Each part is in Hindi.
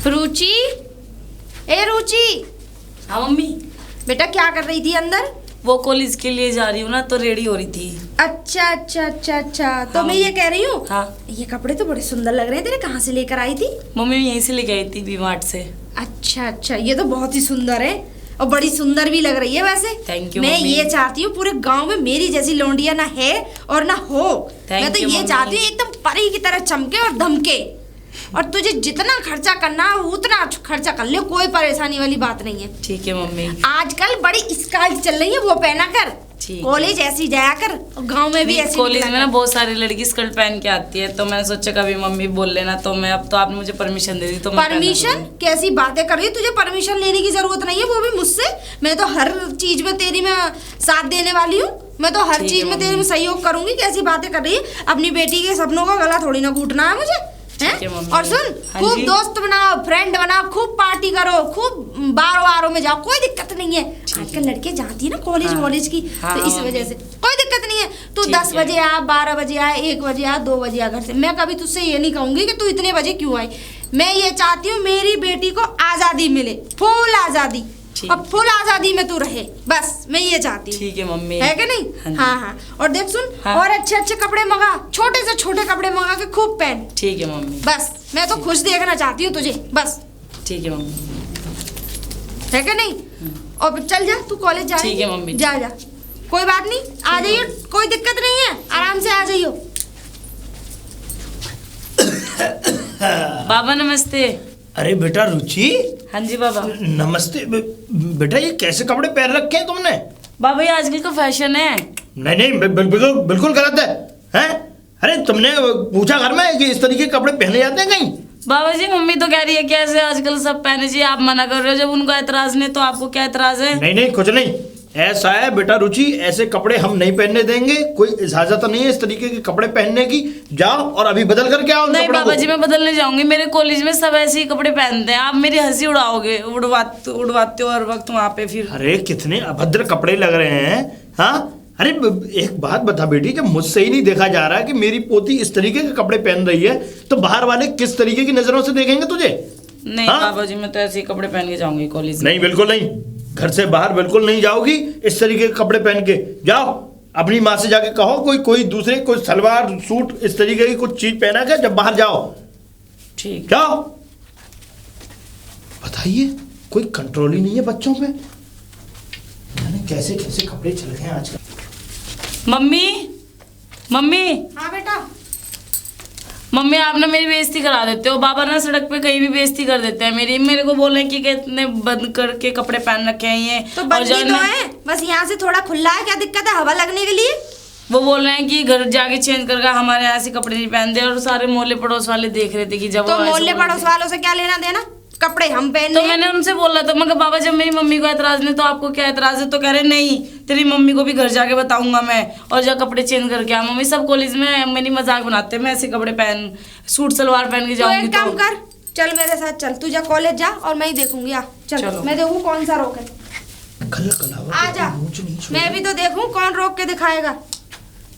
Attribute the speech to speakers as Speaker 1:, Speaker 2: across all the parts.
Speaker 1: रुचि, ए रुचि।
Speaker 2: हाँ मम्मी।
Speaker 1: बेटा क्या कर रही थी अंदर?
Speaker 2: वो कॉलेज के लिए जा रही हूँ ना, तो रेडी हो रही थी।
Speaker 1: अच्छा अच्छा अच्छा अच्छा। तो
Speaker 2: हाँ,
Speaker 1: मैं ये कह रही हूँ,
Speaker 2: हाँ
Speaker 1: ये कपड़े तो बड़े सुंदर लग रहे हैं तेरे, कहाँ से लेकर आई थी?
Speaker 2: मम्मी यहीं से लेके आई थी, वी-मार्ट से।
Speaker 1: अच्छा अच्छा, ये तो बहुत ही सुंदर है और बड़ी सुंदर भी लग रही है वैसे।
Speaker 2: थैंक यू
Speaker 1: मैं
Speaker 2: मम्मी।
Speaker 1: ये चाहती हूँ पूरे गांव में मेरी जैसी लौंडिया ना है और ना हो। मैं तो ये चाहती हूँ एकदम परी की तरह चमके और धमके, और तुझे जितना खर्चा करना है उतना खर्चा कर ले, कोई परेशानी वाली बात नहीं है।
Speaker 2: ठीक है मम्मी।
Speaker 1: आजकल बड़ी स्कार्ट चल रही है, वो पहना कर कॉलेज ऐसी जाया कर, और गांव में भी ऐसी।
Speaker 2: कॉलेज में ना बहुत सारी लड़की स्कर्ट पहन के आती है, तो मैंने सोचा कभी मम्मी बोल लेना, तो मैं अब तो आपने मुझे परमिशन दे दी तो
Speaker 1: परमिशन? कैसी बातें कर रही है, तुझे परमिशन लेने की जरूरत नहीं है, वो भी मुझसे। मैं तो हर चीज में तेरी मैं साथ देने वाली हूँ, मैं तो हर चीज में तेरी में सहयोग करूंगी। कैसी बातें कर रही है, अपनी बेटी के सपनों का गला थोड़ी ना घूटना है मुझे, हैं? और सुन, खूब दोस्त बनाओ, फ्रेंड बनाओ, खूब पार्टी करो, खूब बारों वारों में जाओ, कोई दिक्कत नहीं है। आजकल लड़के जाती है ना कॉलेज वॉलेज की, तो इस वजह से कोई दिक्कत नहीं है। तू 10 बजे आ, 12 बजे आ, 1 बजे आ, 2 बजे आ घर से। मैं कभी तुझसे ये नहीं कहूंगी कि तू इतने बजे क्यों आई। मैं ये चाहती हूँ मेरी बेटी को आजादी मिले, फुल आजादी, और फुल आजादी में तू रहे, बस मैं ये चाहती हूँ।
Speaker 2: ठीक है मम्मी,
Speaker 1: है कि नहीं? हाँ हाँ। और देख सुन, और अच्छे अच्छे कपड़े मंगा, छोटे से छोटे कपड़े मंगा के खूब पहन।
Speaker 2: ठीक है मम्मी।
Speaker 1: बस मैं तो खुश देखना चाहती हूँ तुझे, बस।
Speaker 2: ठीक है मम्मी,
Speaker 1: है कि नहीं? और चल जा, तू कॉलेज जा।
Speaker 2: ठीक है मम्मी।
Speaker 1: जा जा, कोई बात नहीं, आ जाइयो, कोई दिक्कत नहीं है, आराम से आ जाइयो।
Speaker 2: बाबा नमस्ते।
Speaker 3: अरे बेटा रुचि।
Speaker 2: हाँ जी बाबा।
Speaker 3: नमस्ते। बेटा ये कैसे कपड़े पहन रखे हैं तुमने?
Speaker 2: बाबा ये आजकल का फैशन है।
Speaker 3: नहीं नहीं, बिल्कुल बिल्कुल गलत है, हैं? अरे तुमने पूछा घर में कि इस तरीके के कपड़े पहने जाते हैं कहीं?
Speaker 2: बाबा जी मम्मी तो कह रही है कि ऐसे आजकल सब पहने चाहिए, आप मना कर रहे हो। जब उनको एतराज नहीं तो आपको क्या एतराज है?
Speaker 3: नहीं नहीं, कुछ नहीं। ऐसा है बेटा रुचि, ऐसे कपड़े हम नहीं पहनने देंगे, कोई इजाजत नहीं है इस तरीके के कपड़े पहनने की। जाओ और अभी बदल करके आओ।
Speaker 2: नहीं बाबा जी मैं बदलने जाऊंगी, मेरे कॉलेज में सब ऐसे ही कपड़े पहनते हैं, आप मेरी हंसी उड़ाओगे, उड़वाते हो हर वक्त वहाँ पे फिर।
Speaker 3: अरे कितने अभद्र कपड़े लग रहे हैं, हाँ? अरे एक बात बता बेटी, जब मुझसे ही नहीं देखा जा रहा है कि मेरी पोती इस तरीके के कपड़े पहन रही है, तो बाहर वाले किस तरीके की नजरों से देखेंगे तुझे?
Speaker 2: नहीं बाबा जी मैं तो ऐसे ही कपड़े पहन के जाऊंगी कॉलेज में।
Speaker 3: नहीं बिल्कुल नहीं, घर से बाहर बिल्कुल नहीं जाओगी इस तरीके के कपड़े पहन के। जाओ अपनी माँ से जाके कहो कोई दूसरे कोई सलवार सूट इस तरीके की कुछ चीज पहना के जब बाहर जाओ।
Speaker 2: ठीक।
Speaker 3: जाओ। बताइए, कोई कंट्रोल ही नहीं है बच्चों पे, कैसे कैसे कपड़े चल रहे हैं आजकल।
Speaker 2: Mummy mummy.
Speaker 1: हाँ बेटा।
Speaker 2: मम्मी आप ना मेरी बेइज्जती करा देते हो। बाबा ना सड़क पे कहीं भी बेइज्जती कर देते हैं मेरी, मेरे को बोल रहे हैं कि इतने बंद करके कपड़े पहन रखे हैं ये।
Speaker 1: तो बंदी तो है, बस यहाँ से थोड़ा खुला है, क्या दिक्कत है हवा लगने के लिए?
Speaker 2: वो बोल रहे हैं कि घर जाके चेंज करके हमारे यहाँ से कपड़े नहीं पहनते, और सारे मोहल्ले पड़ोस वाले देख रहे थे कि जब
Speaker 1: तो मोहल्ले पड़ोस वालों से क्या लेना देना, कपड़े हम पहन।
Speaker 2: तो मैंने उनसे बोला था, मगर बाबा जब मेरी मम्मी को एतराज नहीं तो आपको क्या एतराज है? तो कह रहे नहीं तेरी मम्मी को भी घर जाके बताऊंगा मैं, और जा कपड़े चेंज करके आ। मम्मी सब कॉलेज में मेरी मजाक बनाते हैं, मैं ऐसे कपड़े पहन सूट सलवार पहन के जाऊंगी।
Speaker 1: तो एक काम कर, चल मेरे साथ चल, तू जा कॉलेज जा और मैं ही देखूंगी। आ चल, मैं देखूं कौन सा रोक है। आ जा, मैं भी तो देखूं कौन रोक के दिखाएगा।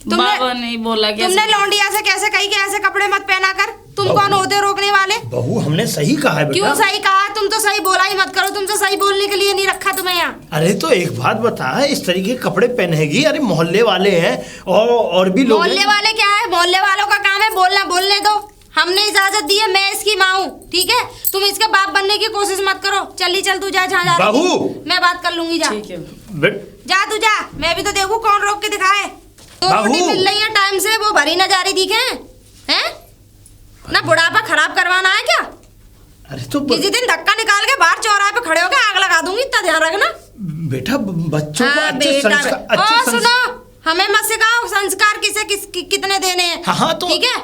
Speaker 2: बाबा नहीं बोला कि
Speaker 1: तुमने लौंडिया से कैसे कही कि ऐसे कपड़े मत पहना कर? तुम कौन होते रोकने वाले?
Speaker 3: बहू हमने सही कहा है बेटा।
Speaker 1: क्यों सही कहा? तुम तो सही बोला ही मत करो, तुमसे सही बोलने के लिए नहीं रखा तुम्हें यहाँ।
Speaker 3: अरे तो एक बात बता, इस तरीके के कपड़े पहनेगी? अरे मोहल्ले वाले हैं और भी लोग।
Speaker 1: मोहल्ले वाले क्या है? मोहल्ले वालों का काम है बोलना, बोलने दो। हमने इजाजत दी है, मैं इसकी माँ हूँ, ठीक है? तुम इसके बाप बनने की कोशिश मत करो। चल चल तू जा जहाँ जा रही है, मैं बात कर लूंगी। जा जा तू जा, मैं भी तो देखूं कौन रोक के दिखाए। तो रोटी मिल रही है टाइम से, वो भरी न जा रही दिखे हैं? ना बुढ़ापा खराब करवाना है क्या?
Speaker 3: अरे तो
Speaker 1: किसी दिन धक्का निकाल के बाहर चौराहे पे खड़े होके आग लगा दूंगी, इतना ध्यान रखना
Speaker 3: बेटा। बच्चों को अच्छे
Speaker 1: संस्कार। सुनो, हमें मत सिखाओ संस्कार किसे कितने देने हैं।
Speaker 3: हाँ तो
Speaker 1: ठीक है।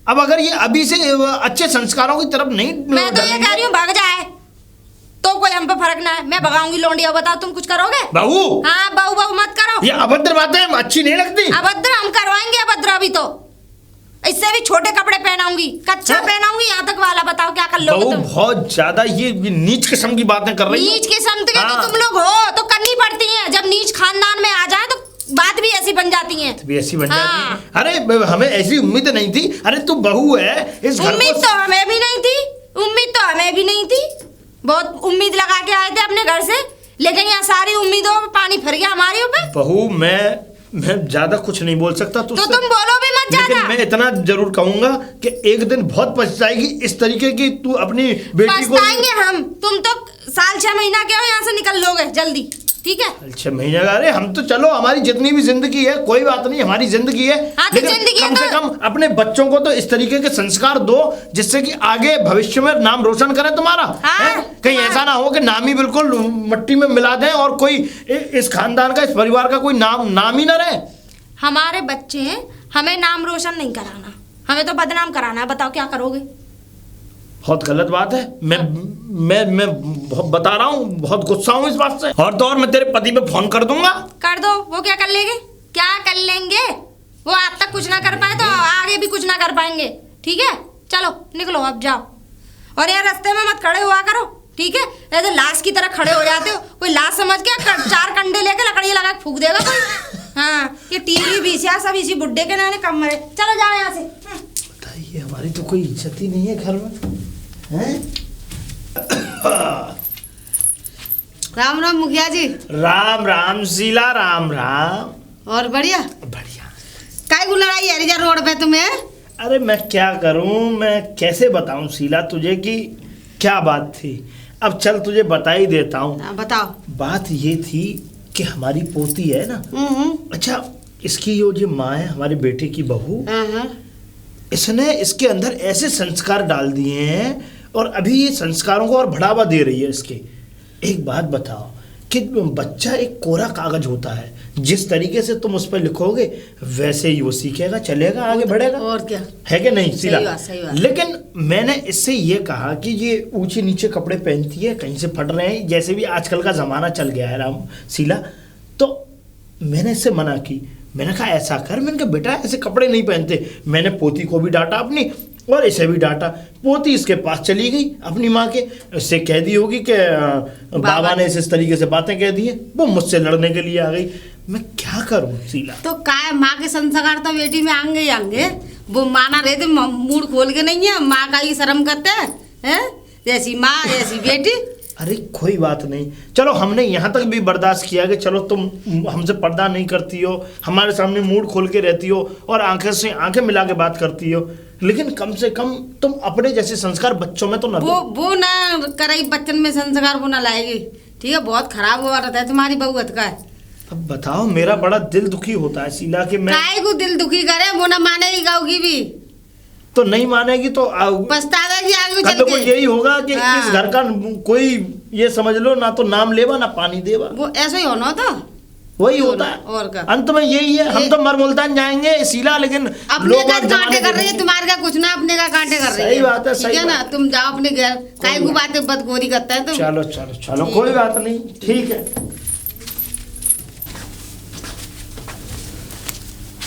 Speaker 3: अब अगर ये अभी से अच्छे संस्कारों की तरफ नहीं,
Speaker 1: मैं तो ये कह रही हूँ भाग जाए तो कोई हम पे फर्क ना है। मैं भगाऊंगी लौंडिया, बताओ तुम कुछ करोगे?
Speaker 3: बहू।
Speaker 1: हाँ बहू मत करो,
Speaker 3: ये अभद्र बातें अच्छी नहीं लगती।
Speaker 1: अभद्र हम करवाएंगे, अभद्र अभी तो इससे भी छोटे कपड़े पहनाऊंगी, कच्चा पहनाऊंगी, यहाँ तक वाला। बताओ क्या कर लोगे तुम?
Speaker 3: बहुत ज्यादा ये नीच किस्म की बातें कर रही हो।
Speaker 1: नीच किस्म के तो तुम लोग हो, तो करनी पड़ती है। जब नीच खानदान में आ जाए तो बात भी ऐसी बन जाती है।
Speaker 3: भी ऐसी बन जाती है। अरे हमें ऐसी उम्मीद नहीं थी। अरे तू बहू है इस घर
Speaker 1: उम्मीद तो हमें भी नहीं थी, उम्मीद तो तो हमें भी नहीं थी, बहुत उम्मीद लगा के आए थे अपने घर से, लेकिन यहाँ सारी उम्मीदों पे पानी फिर गया हमारे ऊपर।
Speaker 3: बहू मैं ज्यादा कुछ नहीं बोल सकता
Speaker 1: तो तुम बोलो भी मत ज्यादा।
Speaker 3: लेकिन मैं इतना जरूर कहूंगा कि एक दिन बहुत पछताएगी इस तरीके की तू अपनी बेटी को।
Speaker 1: पछताएंगे हम, तुम तो साल 6 महीना के हो, यहाँ से निकल लोगे जल्दी, ठीक है?
Speaker 3: 6 महीने का, अरे हम तो चलो हमारी जितनी भी जिंदगी है कोई बात नहीं, हमारी जिंदगी है।
Speaker 1: हाँ, तो
Speaker 3: लेकिन
Speaker 1: जिंदगी
Speaker 3: कम से
Speaker 1: तो...
Speaker 3: कम अपने बच्चों को तो इस तरीके के संस्कार दो जिससे कि आगे भविष्य में नाम रोशन करे तुम्हारा।
Speaker 1: हाँ,
Speaker 3: कहीं ऐसा ना हो कि नाम ही बिल्कुल मट्टी में मिला दें और कोई इस खानदान का, इस परिवार का कोई नाम ही ना रहे।
Speaker 1: हमारे बच्चे हैं, हमें नाम रोशन नहीं कराना, हमें तो बदनाम कराना है। बताओ क्या करोगे?
Speaker 3: बहुत गलत बात है। मैं बता रहा हूँ, बहुत गुस्सा हूँ इस बात से। और तो और मैं तेरे पति पे फोन कर दूंगा।
Speaker 1: कर दो, वो क्या कर लेंगे? क्या कर लेंगे? वो आज तक कुछ ना कर पाए तो आगे भी कुछ ना कर पाएंगे, ठीक है? चलो निकलो, अब जाओ। और यार रास्ते में मत खड़े हुआ करो, ठीक है? ऐसे लाश की तरह खड़े हो जाते हो, कोई लाश समझ के 4 कंडे लेके लकड़ी लगा के फूक देगा कोई। हाँ, ये टीवी बीसिया सब इसी बुड्ढे के नाने कम मरे। चलो जाओ यहाँ से।
Speaker 3: बताइए, हमारी तो कोई इज्जत ही नहीं है घर में, हैं?
Speaker 4: राम राम मुखिया जी।
Speaker 3: राम राम शीला, राम राम।
Speaker 4: और बढ़िया
Speaker 3: बढ़िया।
Speaker 4: काय को लड़ाई है रिजर्व रोड पे तुम्हें?
Speaker 3: अरे मैं क्या करूं, मैं कैसे बताऊं शीला तुझे कि क्या बात थी। अब चल तुझे बता ही देता हूं।
Speaker 4: बताओ।
Speaker 3: बात ये थी कि हमारी पोती है ना, अच्छा इसकी जो माँ है, हमारे बेटे की बहू, इसने इसके अंदर ऐसे संस्कार डाल दिए हैं और अभी ये संस्कारों को और बढ़ावा दे रही है इसके। एक बात बताओ कि बच्चा एक कोरा कागज होता है, जिस तरीके से तुम उस पर लिखोगे वैसे ही वो सीखेगा, चलेगा, आगे बढ़ेगा।
Speaker 4: और क्या
Speaker 3: है कि नहीं शीला?
Speaker 4: सही बात।
Speaker 3: लेकिन मैंने इससे ये कहा कि ये ऊंचे नीचे कपड़े पहनती है, कहीं से फट रहे हैं, जैसे भी आजकल का जमाना चल गया है राम शीला, तो मैंने इससे मना की। मैंने कहा ऐसा कर, मैंने कहा बेटा ऐसे कपड़े नहीं पहनते। मैंने पोती को भी डांटा अपनी और इसे भी डांटा। पोती इसके पास चली गई अपनी माँ के, इससे कह दी होगी कि बाबा ने इस तरीके से बातें कह दी है, वो मुझसे लड़ने के लिए आ गई। मैं क्या करूं शीला?
Speaker 4: तो काय माँ के संस्कार तो बेटी में आएंगे ही आएंगे। वो माना रहे थे, मूड खोल के नहीं है, माँ का ही शर्म करते हैं, जैसी माँ ऐसी बेटी।
Speaker 3: अरे कोई बात नहीं, चलो हमने यहाँ तक भी बर्दाश्त किया कि चलो तुम हमसे पर्दा नहीं करती हो, हमारे सामने मूड खोल के रहती हो और आंखें से आंखें मिला के बात करती हो, लेकिन कम से कम तुम अपने जैसे संस्कार बच्चों में तो ना दो।
Speaker 4: वो ना करे बच्चन में संस्कार, वो ना लाएगी, ठीक है? बहुत खराब हुआ रहता है तुम्हारी बहुअत का।
Speaker 3: अब बताओ, मेरा बड़ा दिल दुखी होता है शीला कि मैं
Speaker 4: काय को दिल दुखी करे, वो ना मानेगी गाँव भी
Speaker 3: तो नहीं मानेगी तो
Speaker 4: पछतावेगी आगे चल
Speaker 3: तो
Speaker 4: के।
Speaker 3: यही होगा कि
Speaker 4: हाँ।
Speaker 3: इस घर का कोई ये समझ लो ना तो नाम लेवा ना पानी देवा।
Speaker 4: वो ऐसा ही होना था,
Speaker 3: वही होता है
Speaker 4: और क्या?
Speaker 3: अंत में यही है। हम तो मर मुल्तान जाएंगे शीला, लेकिन
Speaker 4: अपने
Speaker 3: लोग
Speaker 4: का
Speaker 3: आज
Speaker 4: कांटे
Speaker 3: जमाने
Speaker 4: कर रही है, तुम्हारे का कुछ ना, अपने का कांटे कर रही है।
Speaker 3: सही बात है,
Speaker 4: ठीक
Speaker 3: सही
Speaker 4: है ना?
Speaker 3: बात।
Speaker 4: तुम जाओ अपने घर, काय को बातें बदगोरी करता है तुम।
Speaker 3: चलो चलो चलो, कोई बात नहीं, ठीक है।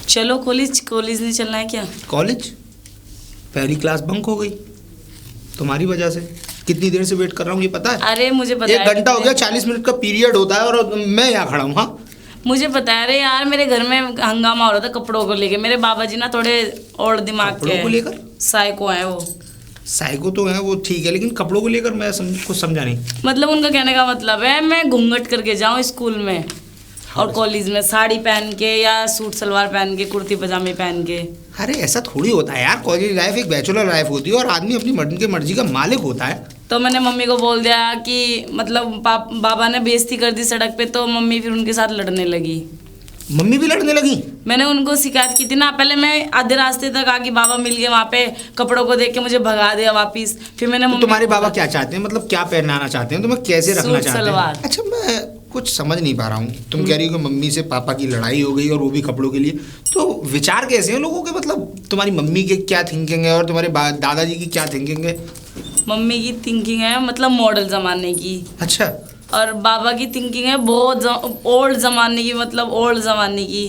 Speaker 2: चलो कॉलेज नहीं चलना है क्या?
Speaker 5: कॉलेज? पहली क्लास बंक हो गई तुम्हारी वजह से। कितनी देर से वेट कर रहा हूँ ये पता है?
Speaker 2: अरे मुझे पता
Speaker 5: 1 घंटा हो गया, 40 मिनट का पीरियड होता है और मैं यहाँ खड़ा हूँ। हाँ
Speaker 2: मुझे पता है। अरे यार मेरे घर में हंगामा हो रहा था कपड़ों को लेके। मेरे बाबा जी ना थोड़े और दिमाग के
Speaker 5: कपड़ों को लेकर?
Speaker 2: साइको हैं वो।
Speaker 5: साइको तो है वो, ठीक है, लेकिन कपड़ों को लेकर मैं कुछ समझा नहीं।
Speaker 2: मतलब उनका कहने का मतलब है मैं घूंघट करके जाऊँ स्कूल में और कॉलेज में साड़ी पहन के या सूट सलवार पहन के, कुर्ती पजामे पहन के।
Speaker 5: अरे ऐसा थोड़ी होता है यार, कॉलेज लाइफ एक बैचलर लाइफ होती है और आदमी अपनी मर्जी का मालिक होता है।
Speaker 2: तो मैंने मम्मी को बोल दिया कि मतलब बाबा ने बेइज्जती कर दी सड़क पे, तो मम्मी फिर उनके साथ लड़ने लगी।
Speaker 5: मम्मी भी लड़ने लगी?
Speaker 2: मैंने उनको शिकायत की थी ना। पहले मैं आधे रास्ते तक आके बाबा मिल गए वहाँ पे, कपड़ों को देख के मुझे भगा दिया वापिस। फिर मैंने
Speaker 5: तो तुम्हारे बाबा क्या चाहते हैं, मतलब क्या पहनाना चाहते हैं, तुम्हें कैसे रखना
Speaker 2: सूट
Speaker 5: चाहते
Speaker 2: सलवार।
Speaker 5: हैं? अच्छा मैं कुछ समझ नहीं पा रहा हूँ। तुम कह रही हो कि मम्मी से पापा की लड़ाई हो गई और वो भी कपड़ों के लिए, तो विचार कैसे हैं लोगों के? मतलब तुम्हारी मम्मी के क्या थिंकिंग है और तुम्हारे दादाजी की क्या थिंकिंग है?
Speaker 2: मम्मी की थिंकिंग है मतलब मॉडल जमाने की।
Speaker 5: अच्छा।
Speaker 2: और बाबा की थिंकिंग है बहुत ओल्ड जमाने की, मतलब ओल्ड जमाने की।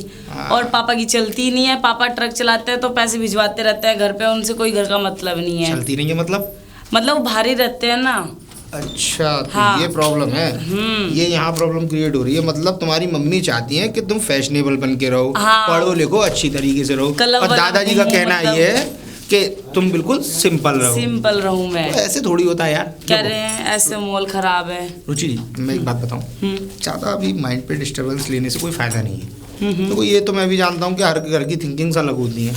Speaker 2: और पापा की चलती नहीं है। पापा ट्रक चलाते हैं तो पैसे भिजवाते रहते हैं घर पे, उनसे कोई घर का मतलब नहीं है।
Speaker 5: चलती नहीं है मतलब
Speaker 2: भारी रहते हैं ना।
Speaker 5: अच्छा तो
Speaker 2: हाँ।
Speaker 5: ये प्रॉब्लम है। ये यहाँ प्रॉब्लम क्रिएट हो रही है। मतलब तुम्हारी मम्मी चाहती है कि तुम फैशनेबल बन के रहो,
Speaker 2: हाँ।
Speaker 5: पढ़ो लिखो अच्छी तरीके से रहो।
Speaker 2: क्लब
Speaker 5: और दादाजी का कहना
Speaker 2: मतलब-
Speaker 5: ये है कि तुम बिल्कुल सिंपल रहो।
Speaker 2: सिंपल रहूं मैं।
Speaker 5: तो ऐसे थोड़ी होता है यार।
Speaker 2: कह रहे हैं ऐसे माहौल खराब है।
Speaker 5: रुचि जी, मैं एक बात बताऊं, ज़्यादा अभी माइंड पे डिस्टर्बेंस लेने से कोई फ़ायदा नहीं है। तो ये तो मैं भी जानता हूँ कि हर घर की थिंकिंग्स अलग होती हैं,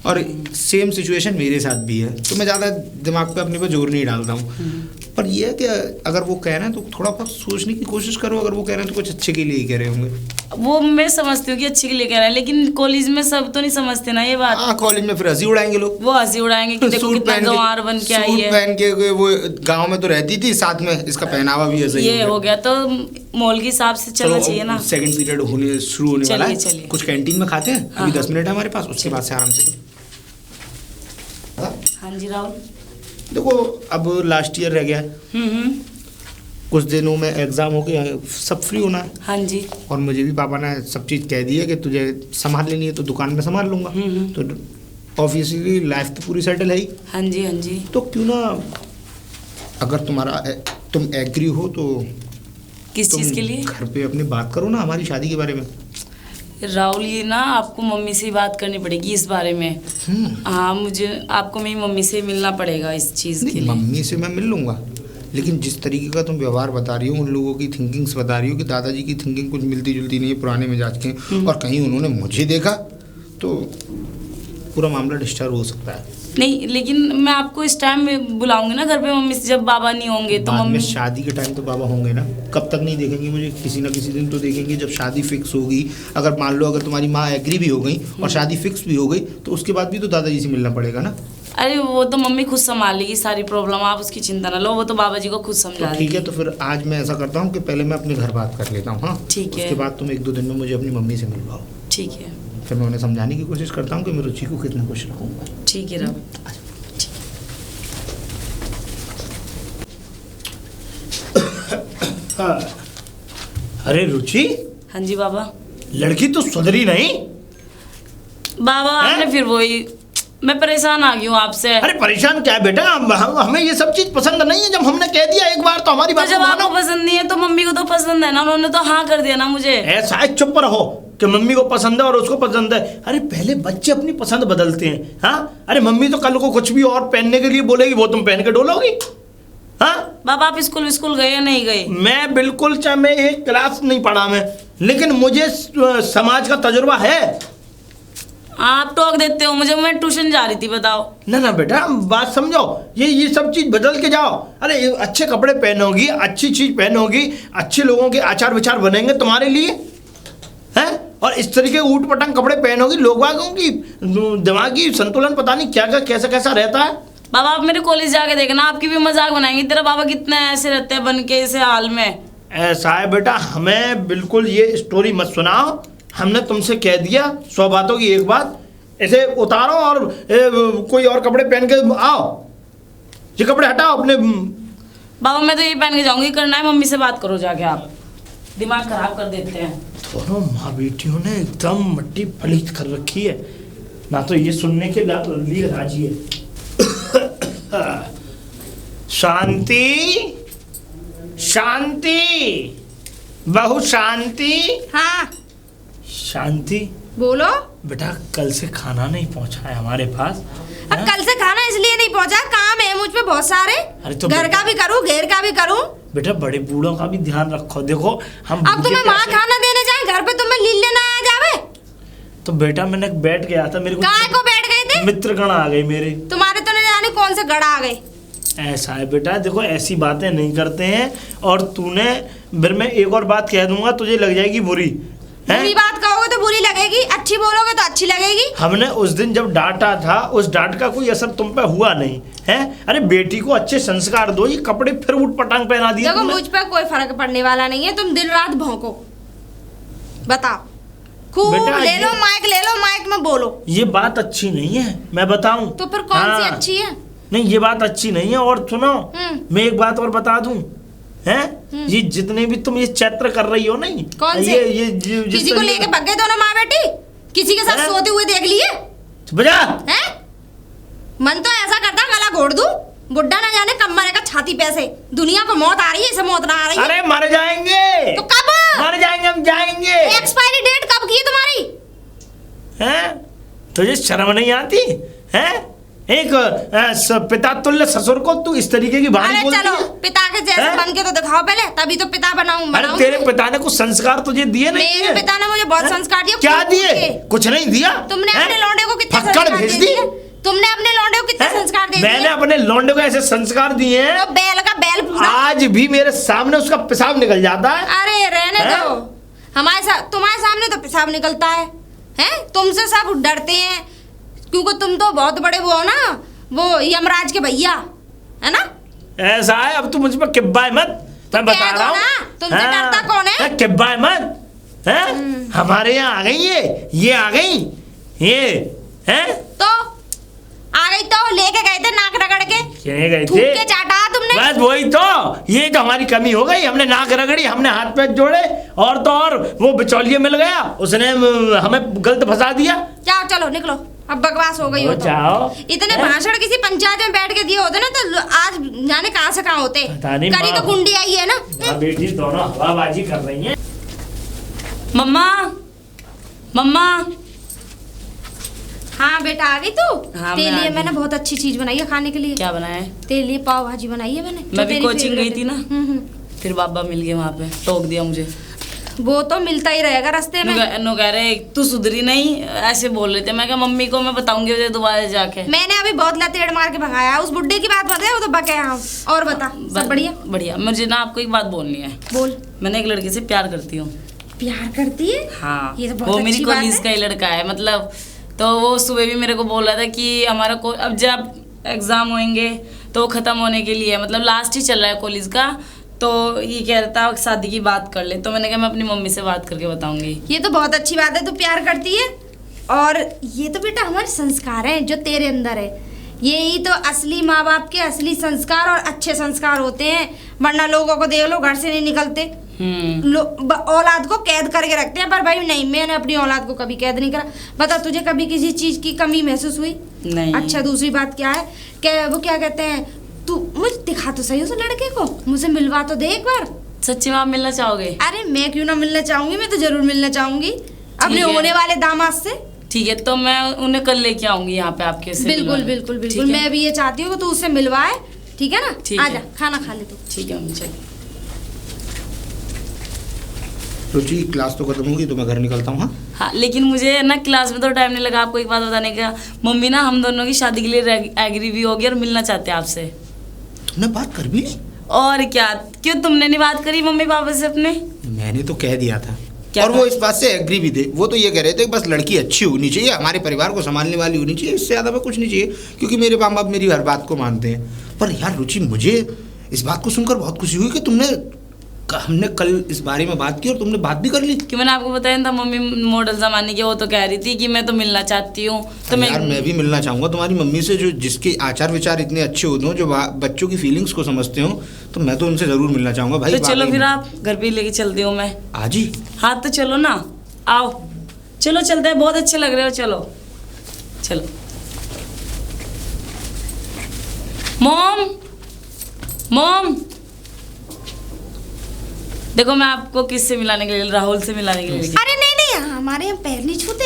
Speaker 5: और सेम सिचुएशन मेरे साथ भी है, तो मैं ज़्यादा दिमाग पे अपने पे जोर नहीं डालता हूँ। पर ये है कि अगर वो कह रहे हैं तो थोड़ा बहुत सोचने की कोशिश करो। अगर वो कह रहे हैं तो कुछ अच्छे के लिए ही कह रहे होंगे।
Speaker 2: वो मैं समझती हूँ कि अच्छे के लिए कह रहे हैं, लेकिन कॉलेज में सब तो नहीं समझते ना ये बात।
Speaker 5: हाँ, कॉलेज में फिर हंसी उड़ाएंगे लोग।
Speaker 2: वो हंसी उड़ाएंगे कि देखो कितना गंवार बन के आई है।
Speaker 5: सूट पहन के वो गांव में तो रहती थी, साथ में इसका पहनावा भी ऐसा ही
Speaker 2: ये हो गया, तो मॉल के हिसाब से चलना चाहिए ना।
Speaker 5: सेकंड पीरियड होने शुरू होने वाला है।
Speaker 2: चलिए।
Speaker 5: कुछ कैंटीन में खाते हैं, अभी 10 मिनट है हमारे पास, उसके बाद से आराम से।
Speaker 2: हाँ जी राहुल।
Speaker 3: देखो अब लास्ट ईयर रह गया है, कुछ दिनों में एग्जाम हो गया, सब फ्री होना है।
Speaker 2: हाँ जी।
Speaker 3: और मुझे भी पापा ने सब चीज़ कह दी है कि तुझे संभाल लेनी है तो दुकान में संभाल लूंगा। तो ऑब्वियसली लाइफ तो पूरी सेटल है ही।
Speaker 2: हाँ जी। हाँ जी।
Speaker 3: तो क्यों ना, अगर तुम एग्री हो तो
Speaker 2: किस चीज़ के लिए?
Speaker 3: घर पे अपनी बात करो ना हमारी शादी के बारे में।
Speaker 2: राहुल, ये ना आपको मम्मी से बात करनी पड़ेगी इस बारे में। हाँ, मुझे आपको मेरी मम्मी से मिलना पड़ेगा इस चीज़ के लिए।
Speaker 5: मम्मी से मैं मिल लूँगा, लेकिन जिस तरीके का तुम व्यवहार बता रही हो, उन लोगों की थिंकिंग्स बता रही हो कि दादाजी की थिंकिंग कुछ मिलती जुलती नहीं है, पुराने मिजाज के, और कहीं उन्होंने मुझे देखा तो पूरा मामला डिस्टर्ब हो सकता है।
Speaker 2: नहीं, लेकिन मैं आपको इस टाइम में बुलाऊंगी ना घर पे मम्मी से, जब बाबा नहीं होंगे तो
Speaker 3: बाद में
Speaker 2: मम्मी।
Speaker 3: शादी के टाइम तो बाबा होंगे ना, कब तक नहीं देखेंगे मुझे? किसी ना किसी दिन तो देखेंगे जब शादी फिक्स होगी। अगर मान लो अगर तुम्हारी माँ एग्री भी हो गई और शादी फिक्स भी हो गई तो उसके बाद भी तो दादाजी से मिलना पड़ेगा ना।
Speaker 2: अरे वो तो मम्मी खुद संभाल लेगी सारी प्रॉब्लम, आप उसकी चिंता ना लो, वो तो बाबा जी को खुद समझा
Speaker 3: तो ठीक है, तो फिर आज मैं ऐसा करता हूँ कि पहले मैं अपने घर बात कर लेता हूँ। हाँ
Speaker 2: ठीक है।
Speaker 3: उसके बाद तुम 1-2 दिन में मुझे अपनी मम्मी से मिलवाओ।
Speaker 2: ठीक है।
Speaker 3: फिर मैं उन्हें समझाने की कोशिश करता हूँ कि मैं रुचि को कितना खुश रखूँगा।
Speaker 2: ठीक है राहुल।
Speaker 3: हाँ। अरे रुचि,
Speaker 2: हाँ जी बाबा।
Speaker 3: लड़की तो सुधरी नहीं।
Speaker 2: बाबा आपने फिर वही, मैं परेशान आ गई हूँ आपसे।
Speaker 3: अरे परेशान क्या है बेटा, हमें ये सब चीज पसंद नहीं है। जब हमने कह दिया एक बार तो हमारी
Speaker 2: तो
Speaker 3: बात
Speaker 2: जब
Speaker 3: को मानो।
Speaker 2: आपको पसंद नहीं है तो मम्मी को तो पसंद है ना, उन्होंने तो हाँ कर दिया ना मुझे।
Speaker 3: ऐसा है, चुप रहो कि मम्मी को पसंद है और उसको पसंद है। अरे पहले बच्चे अपनी पसंद बदलते हैं। हाँ, अरे मम्मी तो कल को कुछ भी और पहनने के लिए बोलेगी, वो तुम पहन के डोलोगी। हाँ
Speaker 2: बाबा, आप स्कूल गए या नहीं गए?
Speaker 3: मैं बिल्कुल, चाहे मैं एक क्लास नहीं पढ़ा मैं, लेकिन मुझे समाज का तजुर्बा है।
Speaker 2: आप टोक देते हो मुझे, मैं ट्यूशन जा रही थी, बताओ।
Speaker 3: ना ना बेटा, बात समझो, ये सब चीज बदल के जाओ। अरे अच्छे कपड़े पहनोगी, अच्छी चीज पहनोगी, अच्छे लोगों के आचार विचार बनेंगे तुम्हारे लिए, हैं? और इस तरीके ऊट पटांग कपड़े पहनोगी, लोग वागों की दिमागी संतुलन पता नहीं क्या क्या कैसा कैसा रहता है।
Speaker 2: बाबा आप मेरे कॉलेज जाके देखना, आपकी भी मजाक बनाएंगे, तेरा बाबा कितने ऐसे रहते हैं बन के ऐसे हाल में।
Speaker 3: ऐसा है बेटा, हमें बिल्कुल ये स्टोरी मत सुनाओ। हमने तुमसे कह दिया 100 बातों की एक बात, ऐसे उतारो और कोई और कपड़े पहन के आओ। ये कपड़े हटाओ अपने।
Speaker 2: बाबा मैं तो ये पहन के जाऊंगी, करना है मम्मी से बात करो जाके, आप दिमाग खराब कर देते हैं।
Speaker 3: दोनों माँ बेटियों ने एकदम मट्टी पलीत कर रखी है ना, तो ये सुनने के लिए राजी है। शांति शांति, बहु शांति।
Speaker 1: हाँ
Speaker 3: शांति
Speaker 1: बोलो।
Speaker 3: बेटा, कल से खाना नहीं पहुंचा है हमारे पास।
Speaker 1: अब कल से खाना इसलिए नहीं पहुंचा, काम है मुझ पे बहुत सारे।
Speaker 3: अरे तो
Speaker 1: घर का भी करूँ, घेर का भी करूँ।
Speaker 3: बेटा बड़े बूढ़ों का भी ध्यान रखो। देखो हम
Speaker 1: अब तुम्हें माँ खाना देने जाए घर पे, तुम्हें लील लेना आ जावे।
Speaker 3: तो बेटा मैंने बैठ गया था, मेरे
Speaker 1: काय को बैठ गए थे?
Speaker 3: मित्रगण आ गए मेरे।
Speaker 1: तुम्हारे तो नहीं जाने कौन से गड़ा आ गए।
Speaker 3: ऐसा है बेटा, देखो ऐसी बातें नहीं करते हैं। और तूने, फिर मैं एक और बात कह दूंगा, तुझे लग जाएगी बुरी।
Speaker 1: बुरी बात कहोगे तो बुरी लगेगी, अच्छी बोलोगे तो अच्छी लगेगी।
Speaker 3: हमने उस दिन जब डांटा था, उस डांट का कोई असर तुम पे हुआ नहीं है। अरे बेटी को अच्छे संस्कार दो, ये कपड़े फिर उठ पटांग पहना दिए।
Speaker 1: देखो मुझ पे कोई फर्क पड़ने वाला नहीं है, तुम दिन रात भौंको। बताओ, खूब ले लो माइक में बोलो।
Speaker 3: ये बात अच्छी नहीं है, मैं बताऊं
Speaker 1: तो फिर कौन सी अच्छी है?
Speaker 3: नहीं, ये बात अच्छी नहीं है। और सुनो, मैं एक बात और बता दूं, हैं? ये जितने भी तुम ये चैत्र कर रही हो नहीं,
Speaker 1: कौन से?
Speaker 3: ये
Speaker 1: किसी को लेके भाग गए दोनों माँ बेटी, किसी के साथ सोते हुए देख लिए
Speaker 3: बजा
Speaker 1: हैं? मन तो ऐसा करता गला घोड़ दूं, बुड्ढा ना जाने कब मरेगा छाती पे से। दुनिया को मौत आ रही है, इसे मौत ना आ रही है।
Speaker 3: अरे मर जाएंगे
Speaker 1: तो कब
Speaker 3: मर जाएंगे? हम जाएंगे।
Speaker 1: एक्सपायरी डेट कब की है तुम्हारी?
Speaker 3: हैं? तुझे शर्म नहीं आती है? एक पिता तुल्य ससुर को तू इस तरीके की बात
Speaker 1: अरे
Speaker 3: बोलती
Speaker 1: चलो
Speaker 3: है?
Speaker 1: पिता के जैसे
Speaker 3: हैं?
Speaker 1: बन के तो दिखाओ पहले, तभी तो पिता
Speaker 3: अरे
Speaker 1: बनाऊं।
Speaker 3: तेरे पिता ने कुछ संस्कार तुझे दिए नहीं
Speaker 1: मेरे
Speaker 3: दिए?
Speaker 1: पिता ने मुझे बहुत संस्कार दिए।
Speaker 3: क्या
Speaker 1: कूट-कूट
Speaker 3: दिए?
Speaker 1: के।
Speaker 3: कुछ नहीं दिया।
Speaker 1: तुमने
Speaker 3: हैं?
Speaker 1: अपने लौंडे को कितने
Speaker 3: फक्कड़
Speaker 1: संस्कार
Speaker 3: भेज
Speaker 1: दे
Speaker 3: दी?
Speaker 1: दिए? तुमने अपने लौंडे को कितने
Speaker 3: हैं?
Speaker 1: संस्कार दे
Speaker 3: मैंने
Speaker 1: दिए?
Speaker 3: अपने लौंडे को ऐसे संस्कार दिए हैं,
Speaker 1: तो बैल का बैल पूरा।
Speaker 3: आज भी मेरे सामने उसका पेशाब निकल जाता है।
Speaker 1: अरे रहने
Speaker 3: हैं?
Speaker 1: दो, तुम्हारे सामने तो पेशाब निकलता है। हैं? तुमसे सब डरते हैं क्योंकि तुम तो बहुत बड़े वो हो ना, वो यमराज के भैया, है ना?
Speaker 3: ऐसा है, अब तू मुझ पर किब्बाए मत, मैं बता
Speaker 1: कह दो
Speaker 3: रहा हूँ।
Speaker 1: ना, तुमसे
Speaker 3: हाँ,
Speaker 1: डरता कौन है?
Speaker 3: किब्बाए मत, हैं? हमारे यहाँ आ गई ये आ गई ये, हैं?
Speaker 1: तो आ गई तो लेके गए थे नाक रगड़ के,
Speaker 3: क्या गए
Speaker 1: थूक
Speaker 3: थे?
Speaker 1: के चाटा तुमने।
Speaker 3: बस वही तो, ये तो हमारी कमी हो गई, हमने नाक रगड़ी, हमने हाथ पैर जोड़े, और तो और वो बिचौलिया मिल गया, उसने हमें गलत फंसा दिया।
Speaker 1: जाओ चलो निकलो, अब बकवास हो गई हो तो।
Speaker 3: जाओ।
Speaker 1: इतने
Speaker 3: हैं?
Speaker 1: भाषण किसी पंचायत में बैठ के दिए होते ना तो आज जाने कहाँ से कहाँ होते।
Speaker 3: पता नहीं
Speaker 1: करी
Speaker 3: माँ।
Speaker 1: तो कुंडी आई है ना।
Speaker 3: माँ बेटी दोनों हवाबाजी कर रही हैं।
Speaker 2: मम्मा मम्मा।
Speaker 1: हाँ बेटा आ गई तू।
Speaker 2: हाँ,
Speaker 1: तेरे
Speaker 2: मैं आ
Speaker 1: लिए
Speaker 2: गई।
Speaker 1: मैंने बहुत अच्छी चीज बनाई है खाने के लिए।
Speaker 2: क्या बनाया है?
Speaker 1: तेरे लिए पाव भाजी बनाई है मैंने। जो
Speaker 2: मैं भी
Speaker 1: तेरी
Speaker 2: कोचिंग
Speaker 1: favorite
Speaker 2: गई थी
Speaker 1: है।
Speaker 2: ना, फिर बाबा मिल गए वहाँ पे, टोक दिया मुझे।
Speaker 1: वो तो मिलता ही रहेगा रास्ते में।
Speaker 2: नो कह रहे तू सुधरी नहीं, ऐसे बोल रहे थे। मैं क्या मम्मी को मैं बताऊंगी मुझे दोबारा जाके।
Speaker 1: मैंने अभी बहुत लतेड़ मार के भगाया। उस बुड्ढे की बात बताए, वो तो बके यहाँ। और बता, सब बढ़िया?
Speaker 2: बढ़िया। मुझे ना आपको एक बात बोलनी है।
Speaker 1: बोल।
Speaker 2: मैंने एक लड़के से प्यार करती हूँ।
Speaker 1: प्यार करती है?
Speaker 2: हाँ,
Speaker 1: ये तो बहुत
Speaker 2: वो मेरी
Speaker 1: अच्छी बात
Speaker 2: कॉलेज
Speaker 1: है।
Speaker 2: का ही लड़का है। मतलब तो वो सुबह भी मेरे को बोल रहा था कि हमारा अब जब एग्जाम होंगे तो खत्म होने के लिए, मतलब लास्ट ही चल रहा है कॉलेज का, तो ये कह रहा था शादी की बात कर ले। तो मैंने कहा मैं अपनी मम्मी से बात करके बताऊंगी।
Speaker 1: ये तो बहुत अच्छी बात है, तू प्यार करती है। और ये तो बेटा हमारे संस्कार हैं जो तेरे अंदर है। यही तो असली माँ बाप के असली संस्कार और अच्छे संस्कार होते हैं। वरना लोगों को देख लो, घर से नहीं निकलते, औलाद को कैद करके रखते हैं। पर भाई नहीं, मैंने अपनी औलाद को कभी कैद नहीं करा। बता, तुझे कभी किसी चीज की कमी महसूस हुई?
Speaker 2: नहीं।
Speaker 1: अच्छा, दूसरी बात क्या है, क्या वो क्या कहते हैं, तू मुझे दिखा तो सही उस लड़के को, मुझे मिलवा तो दे एक बार।
Speaker 2: सच्ची में आप मिलना चाहोगे?
Speaker 1: अरे मैं क्यों ना मिलना चाहूंगी, मैं तो जरूर मिलना चाहूंगी अपने
Speaker 2: है।
Speaker 1: होने वाले दामाद से।
Speaker 2: ठीक है, तो मैं उन्हें कल लेके आऊंगी यहाँ पे आपके से
Speaker 1: बिल्कुल
Speaker 2: मिलवाने।
Speaker 1: बिल्कुल बिल्कुल,
Speaker 2: ठीक है?
Speaker 1: मैं भी ये चाहती हूँ कि तू उससे मिलवाए। ठीक है ना?
Speaker 2: ठीक
Speaker 1: आजा,
Speaker 2: है।
Speaker 1: खाना खा ले तू।
Speaker 2: ठीक है मुझे।
Speaker 5: रुचि क्लास तो खत्म होगी तो मैं घर निकलता हूँ। हाँ
Speaker 2: हाँ, लेकिन मुझे ना क्लास में तो टाइम नहीं लगा। आपको एक बात बताने का, मम्मी ना हम दोनों की शादी के लिए एग्री भी हो गई और मिलना चाहते हैं आपसे।
Speaker 5: तुमने बात कर भी ली?
Speaker 2: और क्या, क्यों तुमने नहीं बात करी मम्मी पापा से अपने?
Speaker 5: मैंने तो कह दिया था,
Speaker 2: क्या
Speaker 5: और
Speaker 2: कहा?
Speaker 5: वो इस बात से एग्री भी थे। वो तो ये कह रहे थे कि बस लड़की अच्छी होनी चाहिए, हमारे परिवार को संभालने वाली होनी चाहिए, इससे ज़्यादा मैं कुछ नहीं चाहिए, क्योंकि मेरे माँ बाप मेरी हर बात को मानते हैं। पर यार रुचि, मुझे इस बात को सुनकर बहुत खुशी हुई कि हमने कल इस बारे में बात की और तुमने बात भी कर ली।
Speaker 2: कि मैंने आपको बताया था मम्मी मॉडल जमाने की, वो तो कह रही थी कि मैं तो मिलना चाहती हूँ। तो
Speaker 5: यार मैं भी मिलना चाहूँगा तुम्हारी मम्मी से, जो जिसके आचार विचार इतने अच्छे होते हो, जो बच्चों की फीलिंग्स को समझते हो, तो मैं तो उनसे ज़रूर मिलना चाहूँगा भाई।
Speaker 2: तो चलो
Speaker 5: वाकई
Speaker 2: फिर
Speaker 5: में।
Speaker 2: आप घर पे लेके चलती हूँ मैं
Speaker 5: आज ही?
Speaker 2: हाँ तो चलो ना, आओ चलो चलते हैं, बहुत अच्छे लग रहे हो। चलो चलो। मॉम मॉम, देखो मैं आपको किससे मिलाने के लिए, राहुल से मिलाने के लिए लेके-
Speaker 1: अरे नहीं नहीं, हमारे यहाँ पैर नहीं छूते,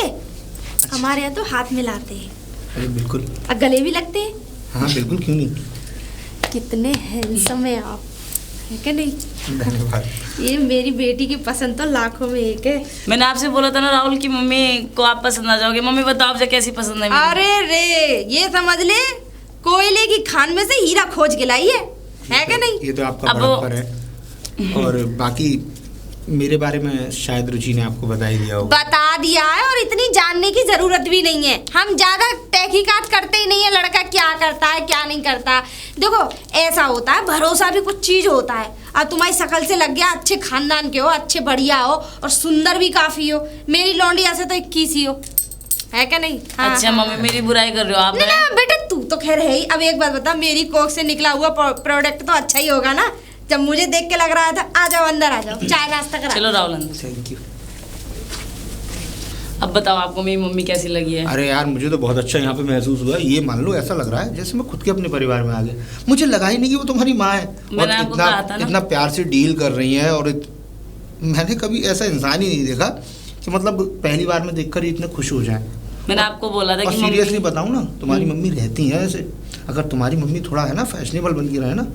Speaker 1: हमारे यहाँ तो हाथ मिलाते हैं
Speaker 5: अरे बिल्कुल।
Speaker 1: और गले भी लगते हैं।
Speaker 5: हाँ बिल्कुल, क्यों नहीं।
Speaker 1: कितने हैंडसम है आप, है क्या नहीं?
Speaker 5: धन्यवाद।
Speaker 1: ये मेरी बेटी की पसंद तो लाखों में एक है।
Speaker 2: मैंने आपसे बोला था ना राहुल की मम्मी को आप पसंद आ जाओगे। मम्मी बताओ आपसे कैसी पसंद है मेरी?
Speaker 1: अरे रे, ये समझ ले कोयले की खान में से हीरा खोज के लाई है क्या नहीं?
Speaker 5: ये तो आपका
Speaker 2: अब
Speaker 5: बड़प्पन है। और बाकी मेरे बारे में शायद रुचि ने आपको बता ही दिया होगा।
Speaker 1: बता दिया है, और इतनी जानने की जरूरत भी नहीं है। हम ज्यादा तहकीकात करते ही नहीं है, लड़का क्या करता है क्या नहीं करता। देखो ऐसा होता है, भरोसा भी कुछ चीज होता है। अब तुम्हारी शकल से लग गया अच्छे खानदान के हो, अच्छे बढ़िया हो और सुंदर भी काफी हो। मेरी लौंडिया से तो 21 ही हो, है क्या नहीं? हाँ,
Speaker 2: अच्छा
Speaker 1: हाँ,
Speaker 2: मम्मी मेरी बुराई कर रहे हो आप?
Speaker 1: नहीं ना बेटा, तू तो खैर है ही। अब एक बात बता, मेरी कोख से निकला हुआ प्रोडक्ट तो अच्छा ही होगा ना। जब मुझे देख के लग रहा था, आ जाओ अंदर आ जाओ, चाय नाश्ता करा।
Speaker 2: चलो राहुल अंदर।
Speaker 5: Thank you.
Speaker 2: अब बताओ आपको मेरी मम्मी कैसी लगी है?
Speaker 5: अरे यार मुझे तो बहुत अच्छा यहाँ पे महसूस हुआ। ये मान लो ऐसा लग रहा है जैसे मैं खुद के अपने परिवार में आ गया। मुझे लगा ही नहीं कि वो तुम्हारी माँ है, और
Speaker 2: मैंने आपको कहा था ना।
Speaker 5: इतना प्यार से डील कर रही हैं। और मैंने कभी ऐसा इंसान ही नहीं देखा कि मतलब पहली बार में देखकर ही इतने खुश हो जाए।
Speaker 2: मैंने आपको बोला था
Speaker 5: और
Speaker 2: कि
Speaker 5: सीरियसली
Speaker 2: मम्मी
Speaker 5: बताऊं ना, तुम्हारी मम्मी रहती हैं ऐसे। अगर तुम्हारी मम्मी थोड़ा है ना फैशनेबल बन के रहे ना,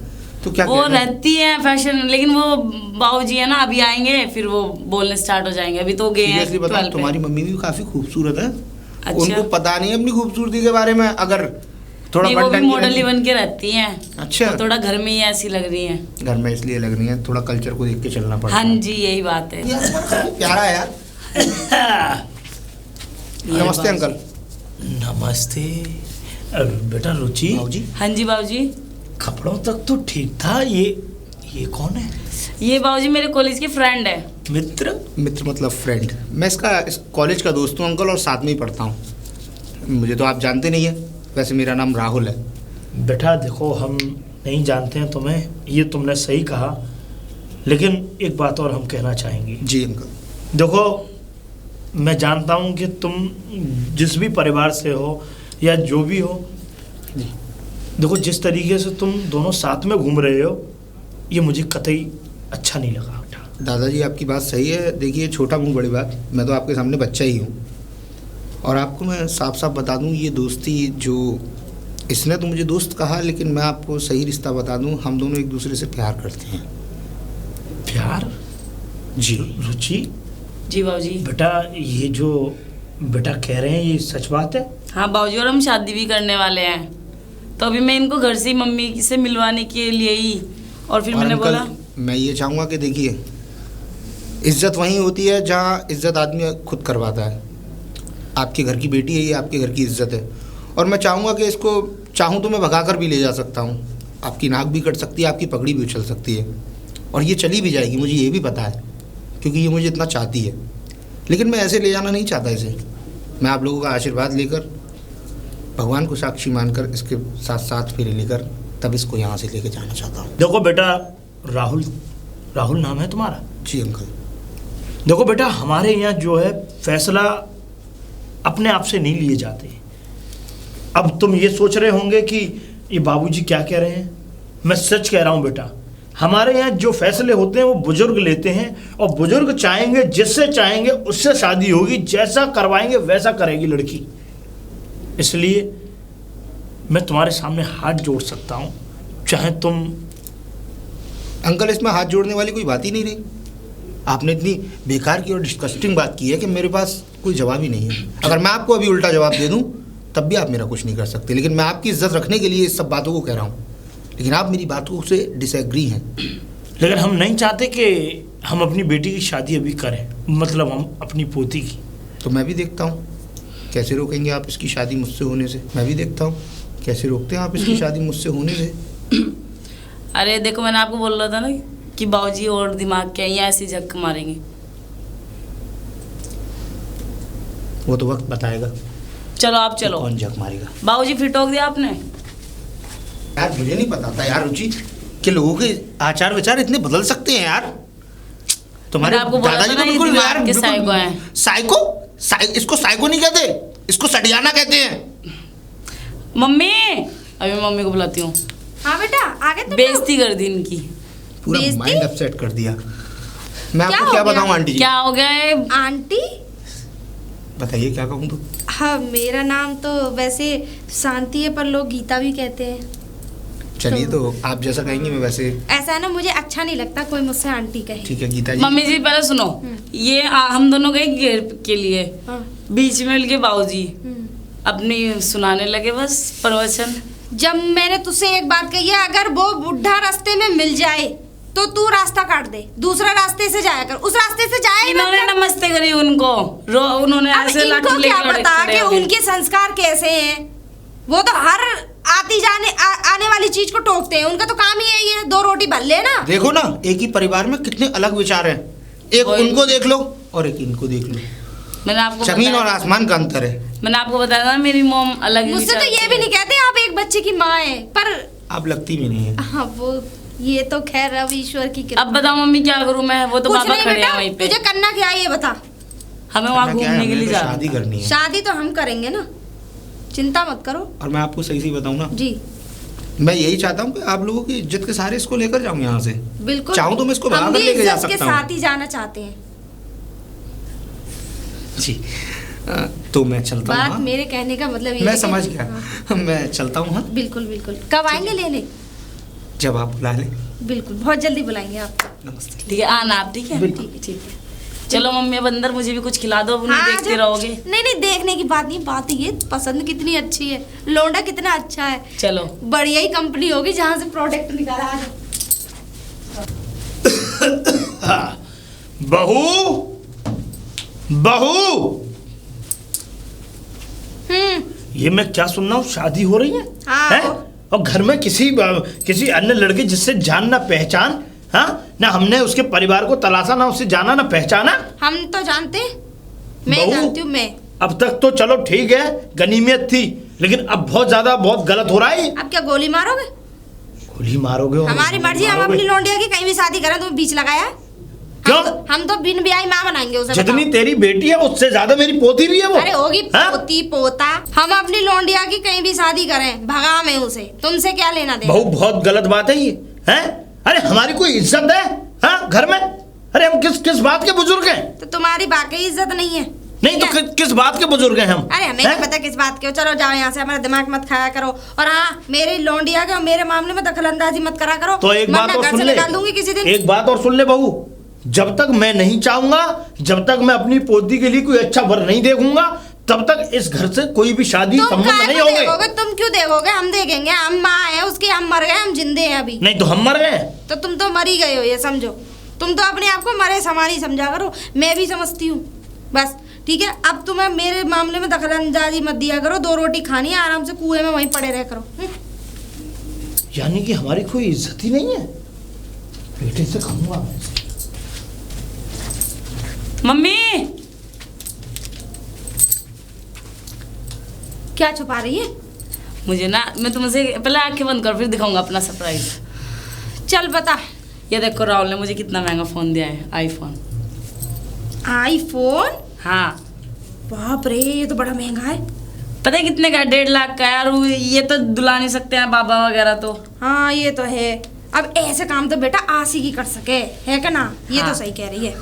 Speaker 5: तो क्या
Speaker 2: वो
Speaker 5: कहना है?
Speaker 2: रहती है फैशन, लेकिन वो बाबूजी है ना, अभी आएंगे फिर वो बोलने स्टार्ट हो जाएंगे। अभी तो गए हैं
Speaker 5: सीरियसली बताऊं,
Speaker 2: 12 पे।
Speaker 5: तुम्हारी मम्मी भी काफी खूबसूरत है।
Speaker 2: अच्छा।
Speaker 5: उनको पता नहीं है अपनी खूबसूरती के बारे में। अगर थोड़ा
Speaker 2: नहीं, वो भी
Speaker 5: बन-ठन के
Speaker 2: मॉडल ही
Speaker 5: रहेंगी-
Speaker 2: बन के रहती हैं।
Speaker 5: अच्छा।
Speaker 2: वो थोड़ा घर में ही ऐसी लग रही है।
Speaker 5: घर में इसलिए लग रही है, थोड़ा कल्चर को देख के चलना पड़ता
Speaker 2: हाँ
Speaker 5: है।
Speaker 2: जी, यही बात है।
Speaker 5: यार, प्यारा है यार।
Speaker 2: ये
Speaker 5: नमस्ते
Speaker 2: बात-
Speaker 5: अंकल।
Speaker 3: नमस्ते। बेटा रुचि,
Speaker 5: बाबूजी।
Speaker 2: हाँ जी बाबूजी।
Speaker 3: कपड़ों तक तो ठीक था। ये कौन है?
Speaker 2: ये बाबूजी मेरे कॉलेज के फ्रेंड है।
Speaker 3: मित्र?
Speaker 5: मित्र मतलब फ्रेंड। मैं इसका इस कॉलेज का दोस्त हूँ अंकल, और साथ में ही पढ़ता हूँ। मुझे तो आप जानते नहीं है, वैसे मेरा नाम राहुल है।
Speaker 3: बेटा देखो, हम नहीं जानते हैं तुम्हें, ये तुमने सही कहा, लेकिन एक बात और हम कहना चाहेंगे।
Speaker 5: जी अंकल।
Speaker 3: देखो, मैं जानता हूँ कि तुम जिस भी परिवार से हो या जो भी हो, देखो जिस तरीके से तुम दोनों साथ में घूम रहे हो, ये मुझे कतई अच्छा नहीं लगा बेटा।
Speaker 5: दादाजी आपकी बात सही है। देखिए, छोटा मुँह बड़ी बात, मैं तो आपके सामने बच्चा ही हूँ। और आपको मैं साफ साफ बता दूँ, ये दोस्ती जो इसने तो मुझे दोस्त कहा, लेकिन मैं आपको सही रिश्ता बता दूँ, हम दोनों एक दूसरे से प्यार करते हैं।
Speaker 3: प्यार?
Speaker 5: जी।
Speaker 3: रुचि
Speaker 2: जी बाबूजी।
Speaker 3: बेटा, ये जो बेटा कह रहे हैं ये सच बात है?
Speaker 2: हाँ बाबूजी, और हम शादी भी करने वाले हैं। तो अभी मैं इनको घर से ही मम्मी से मिलवाने के लिए ही, और फिर
Speaker 5: और
Speaker 2: मैंने
Speaker 5: अंकल,
Speaker 2: बोला
Speaker 5: मैं ये चाहूँगा कि देखिए, इज्जत वहीं होती है जहाँ इज्जत आदमी खुद करवाता है। आपके घर की बेटी है, ये आपके घर की इज्जत है। और मैं चाहूँगा कि इसको चाहूँ तो मैं भगा कर भी ले जा सकता हूँ। आपकी नाक भी कट सकती है, आपकी पगड़ी भी उछल सकती है, और ये चली भी जाएगी, मुझे ये भी पता है, क्योंकि ये मुझे इतना चाहती है। लेकिन मैं ऐसे ले जाना नहीं चाहता इसे। मैं आप लोगों का आशीर्वाद लेकर, भगवान को साक्षी मानकर, इसके साथ साथ फेरे लेकर तब इसको यहाँ से लेके जाना चाहता हूँ।
Speaker 3: देखो बेटा, राहुल नाम है तुम्हारा?
Speaker 5: जी अंकल।
Speaker 3: देखो बेटा, हमारे यहाँ जो है फैसला अपने आप से नहीं लिए जाते। अब तुम ये सोच रहे होंगे कि ये बाबूजी क्या कह रहे हैं। मैं सच कह रहा हूँ बेटा, हमारे यहाँ जो फैसले होते हैं वो बुजुर्ग लेते हैं, और बुजुर्ग चाहेंगे, जिससे चाहेंगे उससे शादी होगी, जैसा करवाएंगे वैसा करेगी लड़की। इसलिए मैं तुम्हारे सामने हाथ जोड़ सकता हूँ, चाहे तुम।
Speaker 5: अंकल, इसमें हाथ जोड़ने वाली कोई बात ही नहीं रही। आपने इतनी बेकार की और डिस्कस्टिंग बात की है कि मेरे पास कोई जवाब ही नहीं है। अगर मैं आपको अभी उल्टा जवाब दे दूं तब भी आप मेरा कुछ नहीं कर सकते। लेकिन मैं आपकी इज्जत रखने के लिए इस सब बातों को कह रहा हूँ, लेकिन आप मेरी बातों से डिसएग्री हैं।
Speaker 3: लेकिन हम नहीं चाहते कि हम अपनी बेटी की शादी अभी करें, मतलब हम अपनी पोती की।
Speaker 5: तो मैं भी देखता हूँ कैसे रोकेंगे आप इसकी शादी मुझसे होने से। मैं भी देखता हूँ कैसे रोकते हैं आप इसकी शादी मुझसे होने से।
Speaker 2: अरे देखो, मैंने आपको बोल रहा था ना कि बाबूजी और दिमाग के यहाँ ऐसी झक मारेंगे।
Speaker 5: वो तो वक्त बताएगा
Speaker 2: चलो आप चलो।
Speaker 5: कौन जग मारेगा।
Speaker 2: बाबूजी फिर टोक दिया आपने।
Speaker 5: यार मुझे नहीं पता था यार रुचि कि लोगों के आचार विचार इतने बदल सकते हैं यार। तुम्हारे
Speaker 2: मैंने आपको बोला
Speaker 5: दादाजी
Speaker 2: था ना,
Speaker 5: तो
Speaker 2: ये
Speaker 5: बिल्कुल
Speaker 2: दिमाग
Speaker 5: यार
Speaker 2: के
Speaker 5: बिल्कुल-
Speaker 2: साइको हैं।
Speaker 5: साइको? इसको साइको नहीं कहते, इसको सटियाना कहते हैं।
Speaker 2: मम्मी, अभी मम्मी को बुलाती हूँ।
Speaker 1: हाँ बेटा, आगे तुम लोग।
Speaker 2: बेइज्जती कर दी इनकी।
Speaker 5: पूरा
Speaker 1: बेइज्जती?
Speaker 5: माइंड अपसेट कर दिया। मैं
Speaker 1: क्या
Speaker 5: आपको
Speaker 1: हो
Speaker 5: क्या
Speaker 1: गया?
Speaker 5: बताऊं आंटी जी?
Speaker 2: क्या हो गया है?
Speaker 1: आंटी?
Speaker 5: बताइए क्या कहूँ तो।
Speaker 1: हाँ, मेरा नाम तो वैसे शांति है, पर लोग गीता भी कहते हैं।
Speaker 5: चलिए तो आप जैसा कहेंगे मैं वैसे।
Speaker 1: ऐसा है ना, मुझे अच्छा नहीं लगता कोई मुझसे आंटी कहे।
Speaker 5: ठीक है गीता जी।
Speaker 2: मम्मी जी पहले सुनो, ये हम दोनों गए घेर के लिए,
Speaker 1: हाँ।
Speaker 2: बीच में मिल के बाबूजी
Speaker 1: हम्म।
Speaker 2: अपनी सुनाने लगे बस प्रवचन।
Speaker 1: जब मैंने तुझसे एक बात कही है, अगर वो बुढ़ा रास्ते में मिल जाए तो तू रास्ता काट दे, दूसरा रास्ते से जाया कर, उस रास्ते से जाए ही मत
Speaker 2: इन्होंने
Speaker 1: कर।
Speaker 2: नमस्ते करी उनको, उन्होंने
Speaker 1: अब
Speaker 2: ऐसे
Speaker 1: इनको
Speaker 2: लाठी
Speaker 1: क्या
Speaker 2: लेके
Speaker 1: पता
Speaker 2: खड़े
Speaker 1: कि
Speaker 2: हो गए।
Speaker 1: उनके संस्कार कैसे हैं। वो तो हर आती जाने आने वाली चीज को टोकते हैं, उनका तो काम ही यही है, दो रोटी भर लेना।
Speaker 5: देखो ना, एक ही परिवार में कितने अलग विचार हैं। एक
Speaker 2: वही।
Speaker 5: उनको देख लो और एक इनको देख लो।
Speaker 2: मैंने आपको
Speaker 5: जमीन और
Speaker 2: बताया-
Speaker 5: आसमान का अंतर है।
Speaker 2: मैंने आपको बताया था मेरी मॉम अलग ही
Speaker 1: मुझसे तो
Speaker 2: विचार
Speaker 1: ये
Speaker 2: की
Speaker 1: भी
Speaker 2: है।
Speaker 1: नहीं कहते आप एक बच्चे की माँ है, पर
Speaker 5: आप लगती भी नहीं है।
Speaker 1: हाँ वो ये तो खैर अब ईश्वर की कृपा।
Speaker 2: अब बताओ मम्मी क्या करूँ मैं, वो तो
Speaker 1: कुछ
Speaker 2: बाबा
Speaker 1: नहीं
Speaker 2: खड़े हैं
Speaker 1: बेटा,
Speaker 2: वहीं पे।
Speaker 1: तुझे करना क्या है ये बता।
Speaker 2: हमें वहाँ
Speaker 5: करना क्या है,
Speaker 2: घूमने के
Speaker 5: हमें
Speaker 2: लिए
Speaker 5: तो
Speaker 2: जाना
Speaker 5: शादी
Speaker 2: था।
Speaker 5: करनी है।
Speaker 1: शादी तो हम करेंगे ना, चिंता मत करो।
Speaker 5: और मैं आपको सही बताऊं ना,
Speaker 1: जी
Speaker 5: मैं यही चाहता हूँ कि आप लोगों की इज्जत के सारे इसको लेकर जाऊं यहाँ से।
Speaker 1: बिल्कुल,
Speaker 5: चाहूं तो मैं इसको
Speaker 1: हम
Speaker 5: भगा कर
Speaker 1: भी
Speaker 5: लेके जा
Speaker 1: इज्जत के
Speaker 5: सकता हूं।
Speaker 1: साथ ही जाना चाहते हैं।
Speaker 5: जी। तो मैं चलता हूँ।
Speaker 1: बात
Speaker 5: हाँ?
Speaker 1: मेरे कहने का मतलब ये
Speaker 5: मैं
Speaker 1: है कि-
Speaker 5: समझ
Speaker 1: हाँ,
Speaker 5: गया, मैं चलता हूँ। हाँ,
Speaker 1: बिल्कुल बिल्कुल। कब आएंगे लेने?
Speaker 5: जब आप बुला लें।
Speaker 1: बिल्कुल, बहुत जल्दी बुलाएंगे आपको।
Speaker 5: नमस्ते।
Speaker 2: ठीक है, आना आप, ठीक है?
Speaker 3: बिल्कुल।
Speaker 2: ठीक है। चलो मम्मी, अब अंदर मुझे भी कुछ खिला दो, अब नहीं देखते
Speaker 1: जब-
Speaker 2: रहोगे।
Speaker 1: नहीं नहीं, देखने की बात नहीं, बात ये पसंद कितनी अच्छी है, लौंडा कितना अच्छा है।
Speaker 2: चलो।
Speaker 1: बढ़िया ही कंपनी होगी जहाँ से प्रोडक्ट निकाला आज।
Speaker 3: बहू, बहू, ये मैं क्या सुन रहा हूँ? शादी हो रही है?
Speaker 1: हाँ,
Speaker 3: हैं? और घर में किसी अन्य लड़के जिससे जान ना पहचान, हाँ ना, हमने उसके परिवार को तलाशा, ना उससे जाना ना पहचाना।
Speaker 1: हम तो जानते हैं, मैं
Speaker 3: बहू,
Speaker 1: जानती हूँ मैं।
Speaker 3: अब तक तो चलो ठीक है, गनीमियत थी, लेकिन अब बहुत ज्यादा, बहुत गलत हो रहा है।
Speaker 1: अब क्या गोली मारोगे?
Speaker 3: गोली मारोगे? और
Speaker 1: हमारी मर्जी, हम
Speaker 3: मारोगे।
Speaker 1: अपनी लौंडिया की कहीं भी शादी करें, तुम बीच लगाया।
Speaker 3: क्यों?
Speaker 1: हम तो बिन ब्याही माँ बनाएंगे उसे।
Speaker 3: जितनी
Speaker 1: बताओ।
Speaker 3: तेरी बेटी है उससे ज्यादा मेरी पोती भी है वो।
Speaker 1: अरे होगी
Speaker 3: हाँ?
Speaker 1: पोती पोता, हम अपनी लौंडिया की कहीं भी शादी करें, भगा में उसे, तुमसे क्या लेना देना?
Speaker 3: बहू, बहुत गलत बात है ये, हैं? अरे हमारी कोई इज्जत है, हाँ, घर में? अरे हम किस बात के बुजुर्ग हैं?
Speaker 1: तो तुम्हारी वाकई इज्जत नहीं है।
Speaker 3: नहीं तो
Speaker 1: क्या?
Speaker 3: किस बात के बुजुर्ग हैं हम?
Speaker 1: अरे हमें नहीं पता किस बात के हो, चलो जाओ यहाँ से, हमारा दिमाग मत खाया करो। और हाँ, मेरी लौंडिया के और मेरे मामले में दखलंदाजी मत करा करो।
Speaker 3: तो एक बात
Speaker 1: वरना
Speaker 3: और
Speaker 1: घर
Speaker 3: सुन
Speaker 1: से
Speaker 3: ले,
Speaker 1: निकाल दूंगी किसी दिन।
Speaker 3: एक बात और सुन ले बहू, जब तक मैं नहीं चाहूंगा, जब तक मैं अपनी पोती के लिए कोई अच्छा वर नहीं देखूंगा, तब तक इस घर से कोई भी शादी
Speaker 1: तुम
Speaker 3: संबंध
Speaker 1: काहे
Speaker 3: नहीं
Speaker 1: को
Speaker 3: होंगे।
Speaker 1: देखोगे? तुम क्यों देखोगे? हम देखेंगे, हम माँ है उसकी, हम मर गए, हम जिंदे हैं अभी।
Speaker 3: नहीं तो हम मर गए।
Speaker 1: तो तुम तो मर ही गए हो, ये समझो। तुम तो अपने आप को मरे समारी समझा करो, मैं भी समझती हूँ। बस ठीक है, अब तुम्हें मेरे मामले में दखलंदाजी मत दिया करो। 2 रोटी खानी है, आराम से कुएं में वहीं पड़े रह करो।
Speaker 3: यानी कि हमारी कोई इज्जत ही नहीं है। बेटे से कहूंगा मैं।
Speaker 2: मम्मी,
Speaker 1: क्या छुपा रही है?
Speaker 2: मुझे ना, मैं तुमसे पहले आंखें बंद कर, फिर दिखाऊंगा अपना सरप्राइज।
Speaker 1: चल बता।
Speaker 2: ये देखो, राहुल ने मुझे कितना महंगा फोन दिया है, आईफोन।
Speaker 1: आईफोन?
Speaker 2: हाँ,
Speaker 1: बाप रे, ये तो बड़ा महंगा है।
Speaker 2: पता है कितने का? 1.5 लाख का यार। ये तो दुला नहीं सकते हैं बाबा वगैरह तो।
Speaker 1: हाँ ये तो है। अब ऐसे काम तो बेटा आशिक ही कर सके, है क्या ना? ये
Speaker 2: हाँ।
Speaker 1: तो सही कह रही है,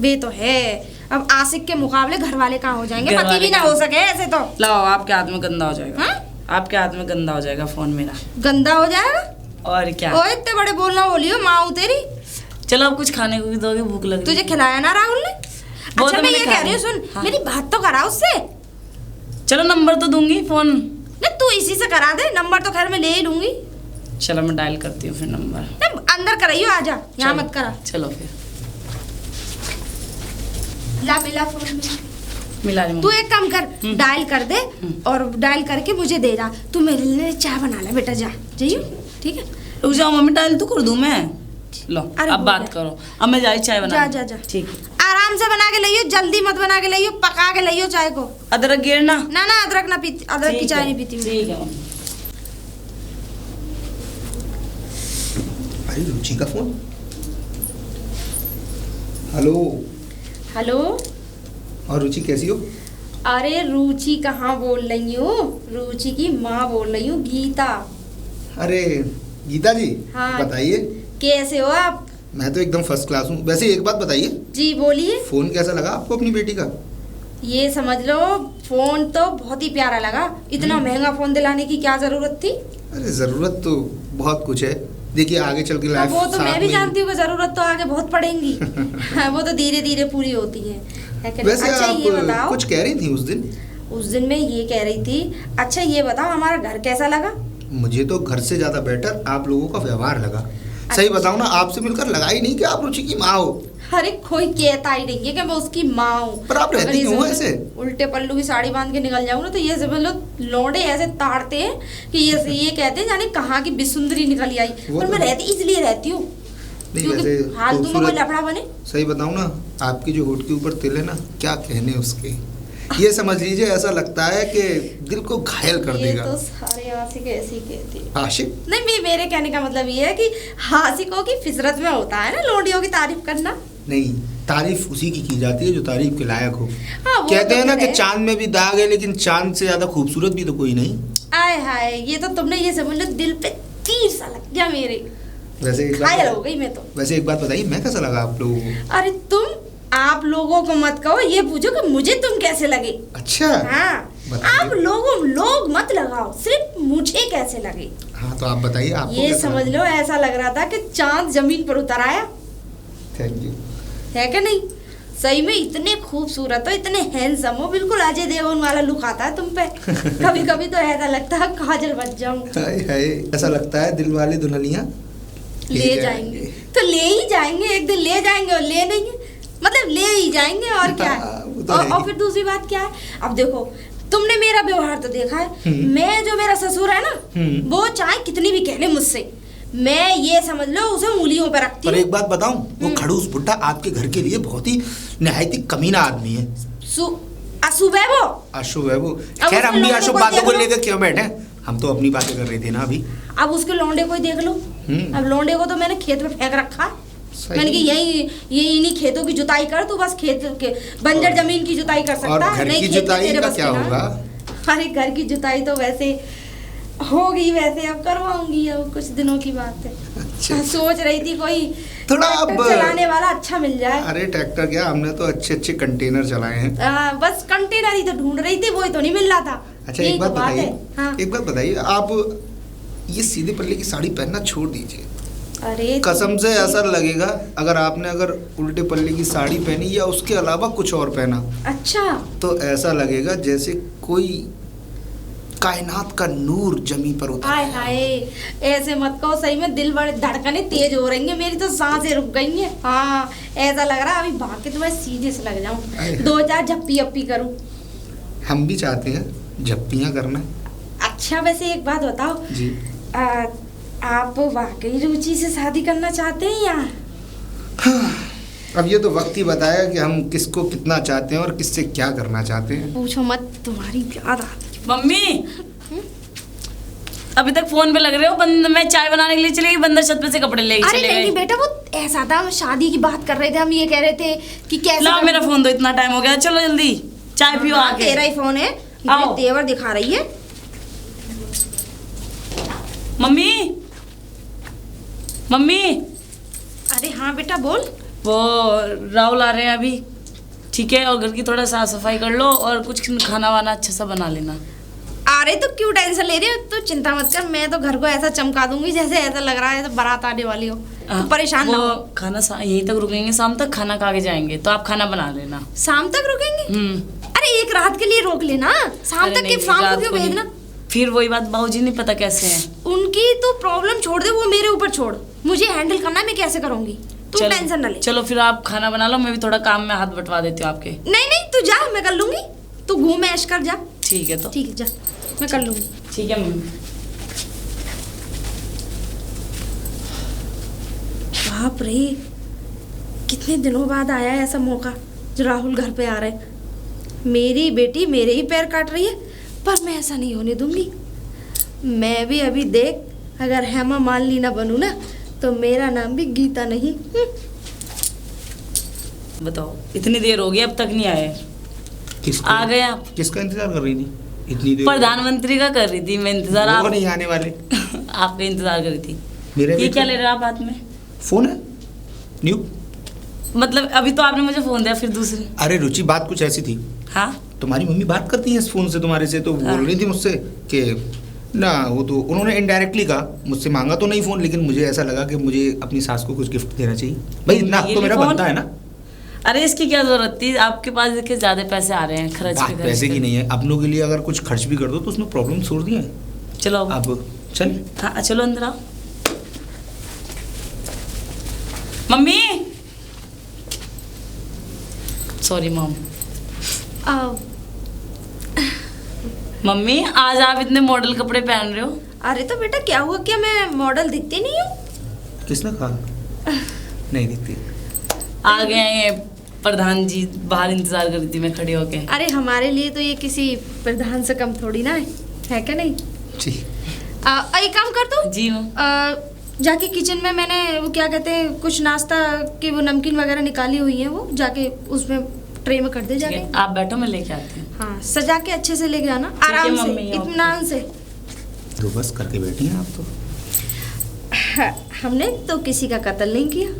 Speaker 1: वे तो है। अब आशिक के मुकाबले घर वाले कहाँ हो जाएंगे?
Speaker 2: घर
Speaker 1: पति
Speaker 2: वाले
Speaker 1: भी ना
Speaker 2: कहाँ?
Speaker 1: हो सके ऐसे तो।
Speaker 2: लाओ, आपके हाथ में गंदा हो जाएगा।
Speaker 1: हाँ?
Speaker 2: आपके हाथ में गंदा हो जाएगा फोन मेरा।
Speaker 1: गंदा हो जाएगा?
Speaker 2: और क्या।
Speaker 1: ओ इतने बड़े बोलना बोलियो, माँ हूँ तेरी।
Speaker 2: चलो अब कुछ खाने को भी दोगे, भूख लग रही
Speaker 1: तुझे
Speaker 2: है।
Speaker 1: खिलाया ना राहुल ने?
Speaker 2: वो
Speaker 1: अच्छा
Speaker 2: तो
Speaker 1: मैं
Speaker 2: मैंने
Speaker 1: ये
Speaker 2: खा
Speaker 1: कह रही हूँ,
Speaker 2: लिया।
Speaker 1: सुन
Speaker 2: हाँ।
Speaker 1: मेरी बात तो करा उससे।
Speaker 2: चलो नंबर तो दूंगी फोन।
Speaker 1: नहीं तू इसी से करा दे, नंबर तो खैर मैं ले ही लूंगी।
Speaker 2: चलो मैं डायल करती हूँ फिर नंबर।
Speaker 1: नहीं, अंदर कराइयो, आजा यहाँ
Speaker 2: चलो।
Speaker 1: मत करा।
Speaker 2: चलो फिर
Speaker 1: ला मिला फोन में।
Speaker 2: मिला रही
Speaker 1: तू
Speaker 2: हूँ।
Speaker 1: एक काम कर, डायल कर दे और डायल करके मुझे दे जा। तू मेरे लिए चाय बना ले बेटा, जा जाइयो, ठीक है?
Speaker 2: रुक जाओ मम्मी, डायल तो कर दूँ मैं। लो
Speaker 1: अरे
Speaker 2: अब
Speaker 1: हो
Speaker 2: बात
Speaker 1: गया।
Speaker 2: करो, अब मैं जाई चाय बना।
Speaker 1: जा जा जा,
Speaker 2: ठीक है।
Speaker 1: आराम से बना के लाइयो, जल्दी मत बना के लाइयो, पका के लाइयो चाय को।
Speaker 2: अदरक गिरना।
Speaker 1: ना ना, अदरक ना पीती, अदरक की
Speaker 2: ठीक
Speaker 1: चाय
Speaker 2: है,
Speaker 1: नहीं पीती मैं।
Speaker 2: ठीक है मम्मी।
Speaker 5: अरे रुचि का फोन। हेलो।
Speaker 1: हेलो।
Speaker 5: और रुचि कैसी हो?
Speaker 1: अरे रुचि कहाँ बोल रही हूँ, रुचि की माँ बोल रही हूँ, गीता।
Speaker 5: अरे गीता जी,
Speaker 1: हाँ।
Speaker 5: बताइए।
Speaker 1: कैसे हो आप?
Speaker 5: मैं तो एकदम फर्स्ट क्लास हूँ। वैसे एक बात बताइए,
Speaker 1: जी बोलिए।
Speaker 5: फोन कैसा लगा आपको अपनी बेटी का?
Speaker 1: ये समझ लो, फोन तो बहुत ही प्यारा लगा। इतना महंगा फोन दिलाने की क्या जरूरत थी?
Speaker 5: अरे जरूरत तो बहुत कुछ है। देखिए आगे चल के लाइफ
Speaker 1: वो तो मैं भी जानती हूँ कि जरूरत तो आगे बहुत पड़ेगी। हाँ, वो तो धीरे धीरे पूरी होती है कि नहीं?
Speaker 5: वैसे
Speaker 1: अच्छा ये
Speaker 5: आप
Speaker 1: बताओ,
Speaker 5: कुछ कह रही थी उस दिन।
Speaker 1: उस दिन मैं ये कह रही थी, अच्छा ये बताओ हमारा घर कैसा लगा?
Speaker 5: मुझे तो घर से ज्यादा बेटर आप लोगों का व्यवहार लगा। सही बताऊं ना, आपसे मिलकर लगा ही नहीं कि आप रुचि की माँ हो।
Speaker 1: अरे कोई कहता ही नहीं है कि मैं उसकी माँ हूँ।
Speaker 5: पर आप रहती
Speaker 1: अगर ये
Speaker 5: क्यों हो
Speaker 1: समझ लो,
Speaker 5: ऐसे?
Speaker 1: उल्टे पल्लू की साड़ी बांध के निकल जाऊँ ना तो ये समझ लो लौंडे ऐसे ताड़ते हैं कि ये कहते हैं जाने कहाँ की बिसुंदरी निकली आई।
Speaker 5: वो
Speaker 1: पर
Speaker 5: तो
Speaker 1: मैं
Speaker 5: है।
Speaker 1: रहती इसलिए रहती हूँ
Speaker 5: नहीं
Speaker 1: क्योंकि
Speaker 5: वैसे
Speaker 1: फालतू में कोई
Speaker 5: खूबसूरत-
Speaker 1: लफड़ा बने।
Speaker 5: सही बताऊं ना, आपकी जो होठ के ऊपर तिल है ना, क्या कहने उसके, ये समझ लीजिए ऐसा लगता है कि दिल को घायल कर
Speaker 1: ये
Speaker 5: देगा।
Speaker 1: तो सारे आशिक ऐसे ही कहते हैं।
Speaker 5: आशिक?
Speaker 1: नहीं मेरे कहने का मतलब ये है कि आशिकों की फितरत में होता है ना लौंडियों की तारीफ करना।
Speaker 5: नहीं, तारीफ उसी की जाती है जो तारीफ के लायक हो।
Speaker 1: हाँ, वो
Speaker 5: कहते
Speaker 1: तो
Speaker 5: हैं ना
Speaker 1: फिर
Speaker 5: कि
Speaker 1: है।
Speaker 5: चांद में भी दाग है, लेकिन चांद से ज्यादा खूबसूरत भी तो कोई नहीं।
Speaker 1: आय हाय, ये तो तुमने ये समझ लो दिल पे तीर सा लग गया मेरे।
Speaker 5: वैसे एक
Speaker 1: घायल हो
Speaker 5: बात
Speaker 1: गई मैं तो।
Speaker 5: वैसे एक बात बताइए, मैं कैसा लगा आप लोगों को?
Speaker 1: अरे तुम आप लोगों को मत कहो, ये पूछो कि मुझे तुम कैसे लगे।
Speaker 5: अच्छा
Speaker 1: हाँ,
Speaker 5: बताइए।
Speaker 1: आप लोग मत लगाओ, सिर्फ मुझे कैसे लगे।
Speaker 5: हाँ तो आप बताइए, आपको
Speaker 1: ये
Speaker 5: कैसा
Speaker 1: समझ
Speaker 5: लगा?
Speaker 1: लो ऐसा लग रहा था कि चांद जमीन पर उतर आया,
Speaker 5: थैंक यू।
Speaker 1: है कि नहीं? सही में इतने खूबसूरत हो, इतने हैंडसम हो, बिल्कुल अजय देवगन वाला लुक आता है तुम पे। कभी कभी तो ऐसा लगता है काजल बच जाऊं।
Speaker 5: हाय हाय, ऐसा लगता है दिल वाली दुल्हनियां
Speaker 1: ले जाएंगे तो ले ही जाएंगे, एक दिन ले जाएंगे और ले नहीं, मतलब ले ही जाएंगे और क्या है।
Speaker 5: वो तो है
Speaker 1: और
Speaker 5: ही।
Speaker 1: फिर दूसरी बात क्या है, अब देखो तुमने मेरा व्यवहार तो देखा है, मैं जो मेरा ससुर है ना, वो चाहे कितनी भी कह ले मुझसे, मैं ये समझ लो उसे उंगलियों पर रखती
Speaker 5: पर
Speaker 1: हूँ।
Speaker 5: एक बात बताऊं, वो खड़ूस बुड्ढा आपके घर के लिए बहुत ही निहायत ही कमीना आदमी है।
Speaker 1: सुबह वो
Speaker 5: अशुभ है वो।
Speaker 1: अब
Speaker 5: खैर
Speaker 1: उसके
Speaker 5: हम भी
Speaker 1: लौंडे
Speaker 5: अशुभ
Speaker 1: को
Speaker 5: बातों को
Speaker 1: देख लो।
Speaker 5: लेकर क्यों बैठे, हम तो अपनी बातें कर रहे थे ना अभी।
Speaker 1: अब उसके लौंडे को ही देख लो। अब लौंडे को तो मैंने खेत में फेंक रखा,
Speaker 5: सही।
Speaker 1: मैंने कि यही इन्हीं खेतों की जुताई कर, तू बस खेत के बंजर जमीन की जुताई कर सकता
Speaker 5: और
Speaker 1: है,
Speaker 5: घर
Speaker 1: नहीं
Speaker 5: की
Speaker 1: खेत
Speaker 5: जुताई
Speaker 1: तेरे
Speaker 5: का
Speaker 1: बस
Speaker 5: क्या
Speaker 1: की ना।
Speaker 5: होगा?
Speaker 1: अरे घर की जुताई तो वैसे होगी, वैसे अब करवाऊंगी, अब कुछ दिनों की बात है।
Speaker 5: अच्छा।
Speaker 1: सोच रही थी कोई
Speaker 5: थोड़ा
Speaker 1: ट्रैक्टर
Speaker 5: अब-
Speaker 1: चलाने वाला अच्छा मिल जाए।
Speaker 5: अरे ट्रैक्टर क्या, हमने तो अच्छे अच्छे कंटेनर चलाए हैं।
Speaker 1: बस कंटेनर ही तो ढूंढ रही थी, वही तो नहीं मिल रहा था।
Speaker 5: अच्छा
Speaker 1: यही
Speaker 5: एक बात
Speaker 1: तो बात
Speaker 5: बताइए,
Speaker 1: है। हाँ।
Speaker 5: एक बात बताइए, आप ये सीधे पल्ले की साड़ी पहनना छोड़ दीजिए।
Speaker 1: अरे
Speaker 5: कसम से ऐसा लगेगा अगर आपने उल्टे पल्ले की साड़ी पहनी या उसके अलावा कुछ और पहना,
Speaker 1: अच्छा,
Speaker 5: तो ऐसा लगेगा जैसे कोई कायनात का नूर जमीन पर उतर
Speaker 1: हाय
Speaker 5: आया।
Speaker 1: हाय, ऐसे मत कहो, सही में दिल बड़े धड़कने तेज हो रही हैं, मेरी तो सांसें रुक गई हैं। हाँ, ऐसा लग रहा है अभी भाग के तो मैं सीधे से लग जाऊं,
Speaker 5: हाय।
Speaker 1: 2-4 झप्पी अप्पी करूं।
Speaker 5: हम भी चाहते हैं झप्पियाँ करना।
Speaker 1: अच्छा वैसे एक बात बताओ,
Speaker 5: जी।
Speaker 1: आप वाकई रुचि से शादी करना चाहते हैं या?
Speaker 5: अब ये तो वक्त ही बताया कि हम किसको कितना चाहते हैं और किससे क्या करना चाहते हैं।
Speaker 1: पूछो मत, तुम्हारी याद आती।
Speaker 2: मम्मी अभी तक फोन पे लग रहे हो। मैं चाय बनाने के लिए चली गई, बंदर छत पे से कपड़े लेके
Speaker 1: अरे
Speaker 2: चले
Speaker 1: नहीं
Speaker 2: गए।
Speaker 1: बेटा, वो ऐसा था, हम शादी की बात कर रहे थे, हम ये कह रहे थे कि कैसे
Speaker 2: लाओ मेरा फोन दो, इतना टाइम हो गया, चलो जल्दी चाय पियो
Speaker 1: हाँ,
Speaker 2: आके।
Speaker 1: तेरा ही फोन है,
Speaker 2: आओ।
Speaker 1: ये तेवर दिखा रही है।
Speaker 2: मम्मी मम्मी,
Speaker 1: अरे हाँ बेटा बोल।
Speaker 2: वो राहुल आ रहे हैं अभी, ठीक है, और घर की थोड़ा साफ सफाई कर लो और कुछ खाना वाना अच्छा सा बना लेना।
Speaker 1: अरे तो क्यों टेंशन ले रही हो, तो चिंता मत कर, मैं तो घर को ऐसा चमका दूंगी जैसे ऐसा लग रहा है तो बारात आने वाली हो, तो परेशान ना
Speaker 2: वो
Speaker 1: हो।
Speaker 2: खाना यहीं तक रुकेंगे, शाम तक खाना खा के जाएंगे, तो आप खाना बना लेना।
Speaker 1: शाम तक रुकेंगे? अरे एक रात के लिए रोक लेना, शाम
Speaker 2: अरे
Speaker 1: तक
Speaker 2: नहीं,
Speaker 1: के शाम
Speaker 2: रात
Speaker 1: को क्यों
Speaker 2: को नहीं।
Speaker 1: भेजना?
Speaker 2: फिर वही बात, बाबूजी नहीं पता कैसे हैं।
Speaker 1: उनकी तो प्रॉब्लम छोड़ दे, वो मेरे ऊपर छोड़, मुझे हैंडल करना है, मैं कैसे करूंगी, तू
Speaker 2: चलो-
Speaker 1: टेंशन ना ले।
Speaker 2: चलो फिर आप खाना बना लो, मैं भी थोड़ा काम में हाथ बंटवा देती हूँ आपके।
Speaker 1: नहीं नहीं तू जा, मैं कर लूंगी, तू घूम ऐश कर जा।
Speaker 2: ठीक है तो
Speaker 1: ठीक है जा, मैं कर लूंगी।
Speaker 2: ठीक है मम्मी।
Speaker 1: बाप रे, कितने दिनों बाद आया है ऐसा मौका जो राहुल घर पे आ रहे हैं। मेरी बेटी मेरे ही पैर काट रही है, पर मैं ऐसा नहीं होने दूंगी। मैं भी अभी देख, अगर हेमा मालिनी ना बनूं ना तो मेरा नाम भी गीता नहीं।
Speaker 2: बताओ, इतनी देर हो गई अब तक नहीं आए।
Speaker 5: किसको?
Speaker 2: आ गए आप?
Speaker 5: किसका इंतजार कर रही थी इतनी देर?
Speaker 2: प्रधानमंत्री का कर रही थी मैं इंतजार।
Speaker 5: वो
Speaker 2: आप
Speaker 5: नहीं आने वाले।
Speaker 2: आपका इंतजार कर रही थी।
Speaker 5: मेरे
Speaker 2: ये
Speaker 5: भी
Speaker 2: क्या
Speaker 5: तो-
Speaker 2: ले रहे हो आप हाथ में?
Speaker 5: फोन है न्यू।
Speaker 2: मतलब अभी तो आपने मुझे फोन दिया, फिर दूसरे।
Speaker 5: अरे रुचि, बात कुछ ऐसी थी,
Speaker 2: हाँ,
Speaker 5: तुम्हारी मम्मी बात करती है इस फोन से तुम्हारे से, तो
Speaker 2: हाँ।
Speaker 5: बोल रही थी मुझसे कि ना, वो तो उन्होंने इनडायरेक्टली कहा, मुझसे मांगा तो नहीं फोन, लेकिन मुझे ऐसा लगा कि मुझे अपनी सास को कुछ गिफ्ट देना चाहिए। भाई इतना
Speaker 2: ये
Speaker 5: तो
Speaker 2: भी
Speaker 5: मेरा
Speaker 2: फोन?
Speaker 5: बनता है ना।
Speaker 2: अरे इसकी क्या जरूरत थी, आपके पास देखिए ज्यादा पैसे आ रहे हैं, खर्च
Speaker 5: बात
Speaker 2: पे खर्च
Speaker 5: पैसे की
Speaker 2: पे।
Speaker 5: नहीं है, अपनों के लिए अगर कुछ खर्च भी कर दो तो उसमें प्रॉब्लम छोड़ दिए हैं।
Speaker 2: चलो अब
Speaker 5: अब चल।
Speaker 2: हाँ चलो अंदर आओ। Mummy, sorry mom. मम्मी आज आप इतने मॉडल कपड़े पहन रहे हो।
Speaker 1: अरे तो बेटा क्या हुआ, क्या मैं मॉडल दिखती नहीं हूँ?
Speaker 5: किसने कहा नहीं दिखती?
Speaker 2: आ गए हैं ये प्रधान जी, बाहर इंतजार कर रही थी मैं खड़ी होके।
Speaker 1: अरे हमारे लिए तो ये किसी प्रधान से कम थोड़ी ना है क्या नहीं?
Speaker 5: जी।
Speaker 1: एक काम कर तू,
Speaker 2: जी मैम।
Speaker 1: जाके किचन में मैंने वो क्या कहते हैं कुछ नाश्ता की वो नमकीन वगैरह निकाली हुई है, वो जाके उसमें ट्रे में कर दे
Speaker 2: ठीक
Speaker 1: जाके।
Speaker 2: है, आप बैठो मैं लेके आती हूँ।
Speaker 1: हाँ सजा के अच्छे से लेके आना,
Speaker 2: है
Speaker 1: आराम से,
Speaker 2: मम्मी, ओके।
Speaker 1: इत्मीनान से।
Speaker 5: तो बस करके बैठी हैं आप तो।
Speaker 1: हमने तो किसी का कत्ल नहीं किया।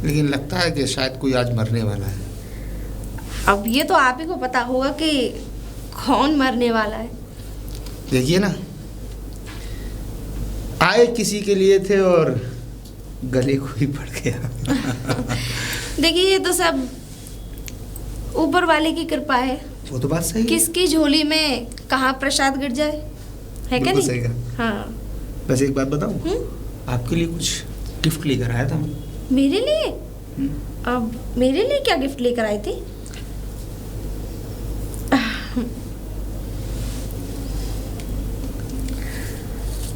Speaker 5: लेकिन लगता है कि शायद कोई आज मरने वाला है।
Speaker 1: अब ये तो आप ही को पता होगा कि कौन मरने वाला है।
Speaker 5: देखिए ना, आए किसी के लिए थे और गले को ही पड़ गया।
Speaker 1: देखिए ये तो सब ऊपर वाले की कृपा है।
Speaker 5: वो तो बात सही है।
Speaker 1: किसकी झोली में कहाँ प्रसाद गिर जाए, है क्या
Speaker 5: बिल्कुल सही
Speaker 1: नहीं?
Speaker 5: कहा।
Speaker 1: हाँ।
Speaker 5: बस एक बात बताऊं, आपके लिए कुछ गिफ्ट लेकर आया था मैं।
Speaker 1: मेरे लिए? अब मेरे लिए क्या गिफ्ट लेकर आई थी?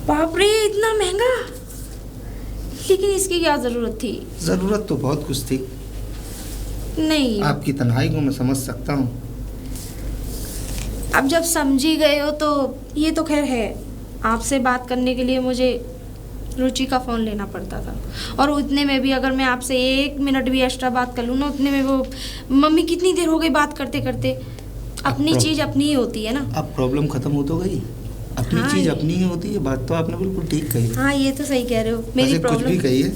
Speaker 1: बाप रे, इतना महंगा! लेकिन इसकी क्या जरूरत थी?
Speaker 5: जरूरत तो बहुत कुछ थी।
Speaker 1: नहीं,
Speaker 5: आपकी तन्हाई को मैं समझ सकता हूँ।
Speaker 1: अब जब समझी गए हो तो ये तो खैर है। आपसे बात करने के लिए मुझे रुचि का फ़ोन लेना पड़ता था, और उतने में भी अगर मैं आपसे 1 मिनट भी एक्स्ट्रा बात कर लूँ ना, उतने में वो मम्मी कितनी देर हो गई बात करते करते। अपनी चीज़ अपनी ही होती है ना।
Speaker 5: अब प्रॉब्लम खत्म हो तो गई। अपनी
Speaker 1: हाँ,
Speaker 5: चीज अपनी ही होती है। बात तो आपने बिल्कुल ठीक कही।
Speaker 1: हाँ, ये तो सही कह रहे हो। मेरी
Speaker 5: वैसे कुछ भी
Speaker 1: प्रॉब्लम
Speaker 5: कही है,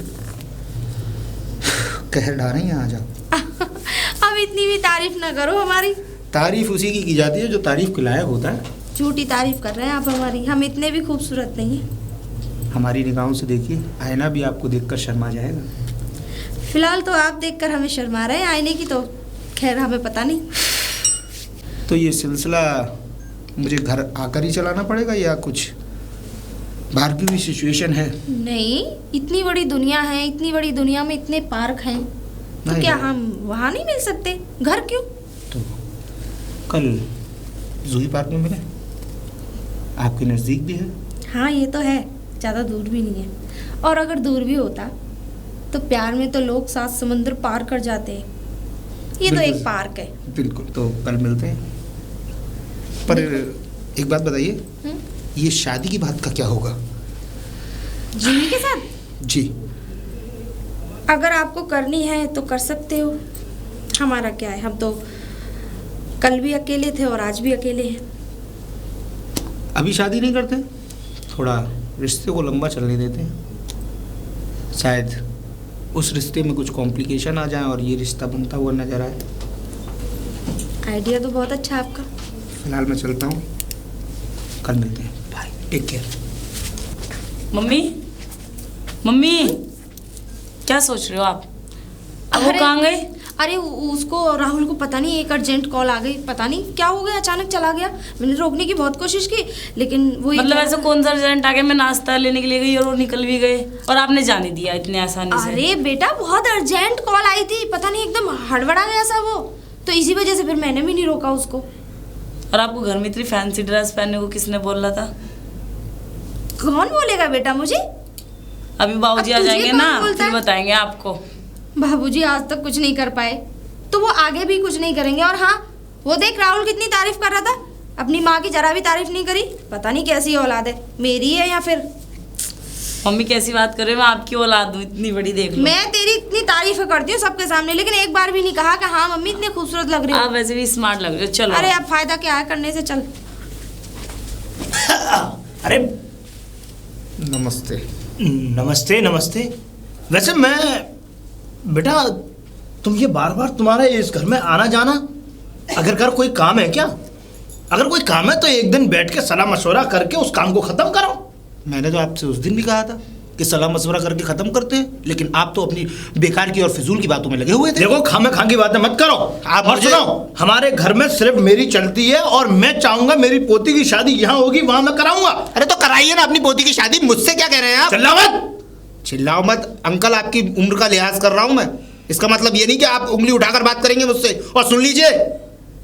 Speaker 5: कह डालें यहाँ आ जाओ।
Speaker 1: अब इतनी भी तारीफ ना करो हमारी।
Speaker 5: तारीफ उसी की जाती है जो तारीफ के लायक होता है।
Speaker 1: झूठी तारीफ कर रहे हैं आप हमारी। हम इतने भी खूबसूरत नहीं हैं।
Speaker 5: हमारी निगाहों से देखिए, आईना भी आपको देखकर शर्मा जाएगा।
Speaker 1: फिलहाल तो आप देखकर हमें शर्मा रहे हैं, आईने की तो खैर हमें पता नहीं।
Speaker 5: तो ये सिलसिला मुझे घर आकर ही चलाना पड़ेगा या कुछ बाहर की भी सिचुएशन है?
Speaker 1: नहीं, इतनी बड़ी दुनिया है, इतनी बड़ी दुनिया में इतने पार्क हैं, तो
Speaker 5: नहीं,
Speaker 1: क्या
Speaker 5: नहीं।
Speaker 1: हम वहाँ नहीं मिल सकते? घर क्यों?
Speaker 5: तो कल जूही पार्क में मिले, आपके नज़दीक भी है।
Speaker 1: हाँ, ये तो है, ज़्यादा दूर भी नहीं है। और अगर दूर भी होता तो प्यार में तो लोग 7 समुंदर पार कर जाते हैं। ये तो
Speaker 5: बिल्कुल।
Speaker 1: एक पार्क है।
Speaker 5: बिल्कुल, तो कल मिलते हैं। पर एक बात बताइए, ये शादी की बात का क्या होगा?
Speaker 1: जीवी के साथ?
Speaker 5: जी।
Speaker 1: अगर आपको करनी है तो कर सकते हो, हमारा क्या है। हम तो कल भी अकेले थे और आज भी अकेले हैं।
Speaker 5: अभी शादी नहीं करते, थोड़ा रिश्ते को लंबा चलने देते हैं। शायद उस रिश्ते में कुछ कॉम्प्लिकेशन आ जाए और ये रिश्ता बनता हुआ नजर आए।
Speaker 1: आइडिया तो बहुत अच्छा है आपका।
Speaker 5: फिलहाल मैं चलता हूँ, कल मिलते हैं। Bye, take care.
Speaker 2: Mummy, mummy, क्या सोच रहे हो आप? अब वो
Speaker 1: अरे-
Speaker 2: कहाँ गए?
Speaker 1: अरे उसको, राहुल को पता नहीं एक अर्जेंट कॉल आ गई, पता नहीं क्या हो गया, अचानक चला गया। मैंने रोकने की बहुत कोशिश की, लेकिन वो
Speaker 2: मतलब ऐसा कौन सा अर्जेंट आ गया? मैं नाश्ता लेने के लिए गई और वो निकल भी गए और आपने जाने दिया इतने आसानी से?
Speaker 1: अरे बेटा, बहुत अर्जेंट कॉल आई थी, पता नहीं एकदम हड़बड़ा गया सा वो, तो इसी वजह से फिर मैंने भी नहीं रोका उसको।
Speaker 2: और आपको घर में इतनी फैंसी ड्रेस पहनने को किसने बोला था?
Speaker 1: कौन बोलेगा बेटा मुझे?
Speaker 2: अभी बाबूजी
Speaker 1: अब
Speaker 2: आ
Speaker 1: तुझे
Speaker 2: जाएंगे
Speaker 1: कौन
Speaker 2: ना,
Speaker 1: बोलता
Speaker 2: फिर
Speaker 1: है?
Speaker 2: बताएंगे आपको।
Speaker 1: बाबूजी आज तक कुछ नहीं कर पाए, तो वो आगे भी कुछ नहीं करेंगे। और हाँ, वो देख राहुल कितनी तारीफ कर रहा था, अपनी माँ की जरा भी तारीफ नहीं करी। पता नहीं कैसी औलाद है, मेरी है या फिर।
Speaker 2: मम्मी कैसी बात कर रहे हो? मैं आपकी औलाद हूँ इतनी बड़ी, देख लो।
Speaker 1: मैं तेरी इतनी तारीफ करती हूँ सबके सामने, लेकिन एक बार भी नहीं कहा कि हाँ मम्मी इतने खूबसूरत लग रही
Speaker 2: आप
Speaker 1: हो।
Speaker 2: वैसे भी स्मार्ट लग रहे हो। चलो।
Speaker 1: अरे अब फायदा क्या है करने से, चल।
Speaker 3: अरे
Speaker 5: नमस्ते।
Speaker 3: नमस्ते नमस्ते। वैसे मैं, बेटा तुम ये बार बार तुम्हारा इस घर में आना जाना, अगर घर कोई काम है क्या? अगर कोई काम है तो एक दिन बैठ के सलाह मशवरा करके उस काम को खत्म करो।
Speaker 5: मैंने तो आपसे उस दिन भी कहा था कि सलाह मशवरा करके खत्म करते हैं, लेकिन आप तो अपनी बेकार की और फिजूल की बातों में लगे हुए थे।
Speaker 3: देखो, खामे खां की बातें मत करो।
Speaker 5: आप
Speaker 3: और
Speaker 5: मुझे-
Speaker 3: सुनो, हमारे घर में सिर्फ मेरी चलती है और मैं चाहूंगा मेरी पोती की शादी यहाँ होगी, वहां मैं कराऊंगा।
Speaker 5: अरे तो कराइए ना अपनी पोती की शादी, मुझसे क्या कह रहे हैं आप?
Speaker 3: चिल्ला मत।
Speaker 5: चिल्लाओ मत अंकल, आपकी उम्र का लिहाज कर रहा हूं मैं। इसका मतलब ये नहीं कि आप उंगली उठाकर बात करेंगे मुझसे। और सुन लीजिए,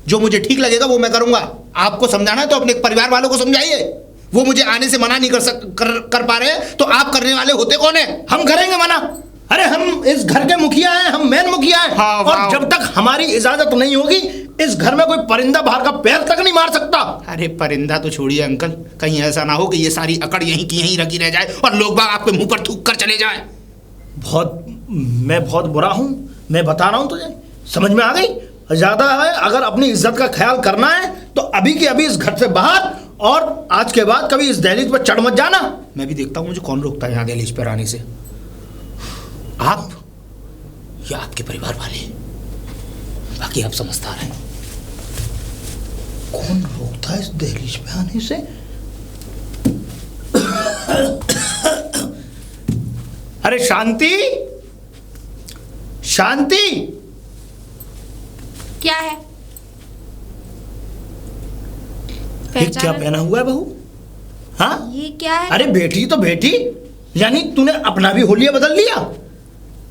Speaker 5: जो मुझे ठीक लगेगा वो मैं करूंगा। आपको समझाना है तो अपने परिवार वालों को समझाइए। वो मुझे आने से मना नहीं कर पा रहे हैं, तो आप करने वाले होते कौन है?
Speaker 3: हम करेंगे मना। अरे हम इस घर के मुखिया हैं, हम मेन मुखिया हैं।
Speaker 5: हाँ,
Speaker 3: और
Speaker 5: वाह।
Speaker 3: जब तक हमारी इजाजत नहीं होगी, इस घर में कोई परिंदा बाहर का पैर तक नहीं मार सकता।
Speaker 5: अरे परिंदा तो छोड़िए अंकल, कहीं ऐसा ना हो कि ये सारी अकड़ यहीं की यहीं रखी रह जाए और लोग बाग आपके मुंह पर थूक कर चले जाए।
Speaker 3: मैं बहुत बुरा हूं, मैं बता रहा हूं तुझे, समझ में आ गई? ज्यादा है, अगर अपनी इज्जत का ख्याल करना है तो अभी के अभी इस घर से बाहर, और आज के बाद कभी इस दहलीज पर चढ़ मत जाना।
Speaker 5: मैं भी देखता हूँ मुझे कौन रोकता है यहाँ दहलीज पर आने से, आप या आपके परिवार वाले।
Speaker 3: बाकी आप समझदार हैं। कौन रोकता है इस दहलीज पे आने से? अरे शांति, शांति,
Speaker 1: क्या है?
Speaker 3: ये क्या पहना हुआ है बहू? हाँ,
Speaker 1: ये क्या है?
Speaker 3: अरे बेटी तो बेटी, यानी तूने अपना भी होलिया बदल लिया?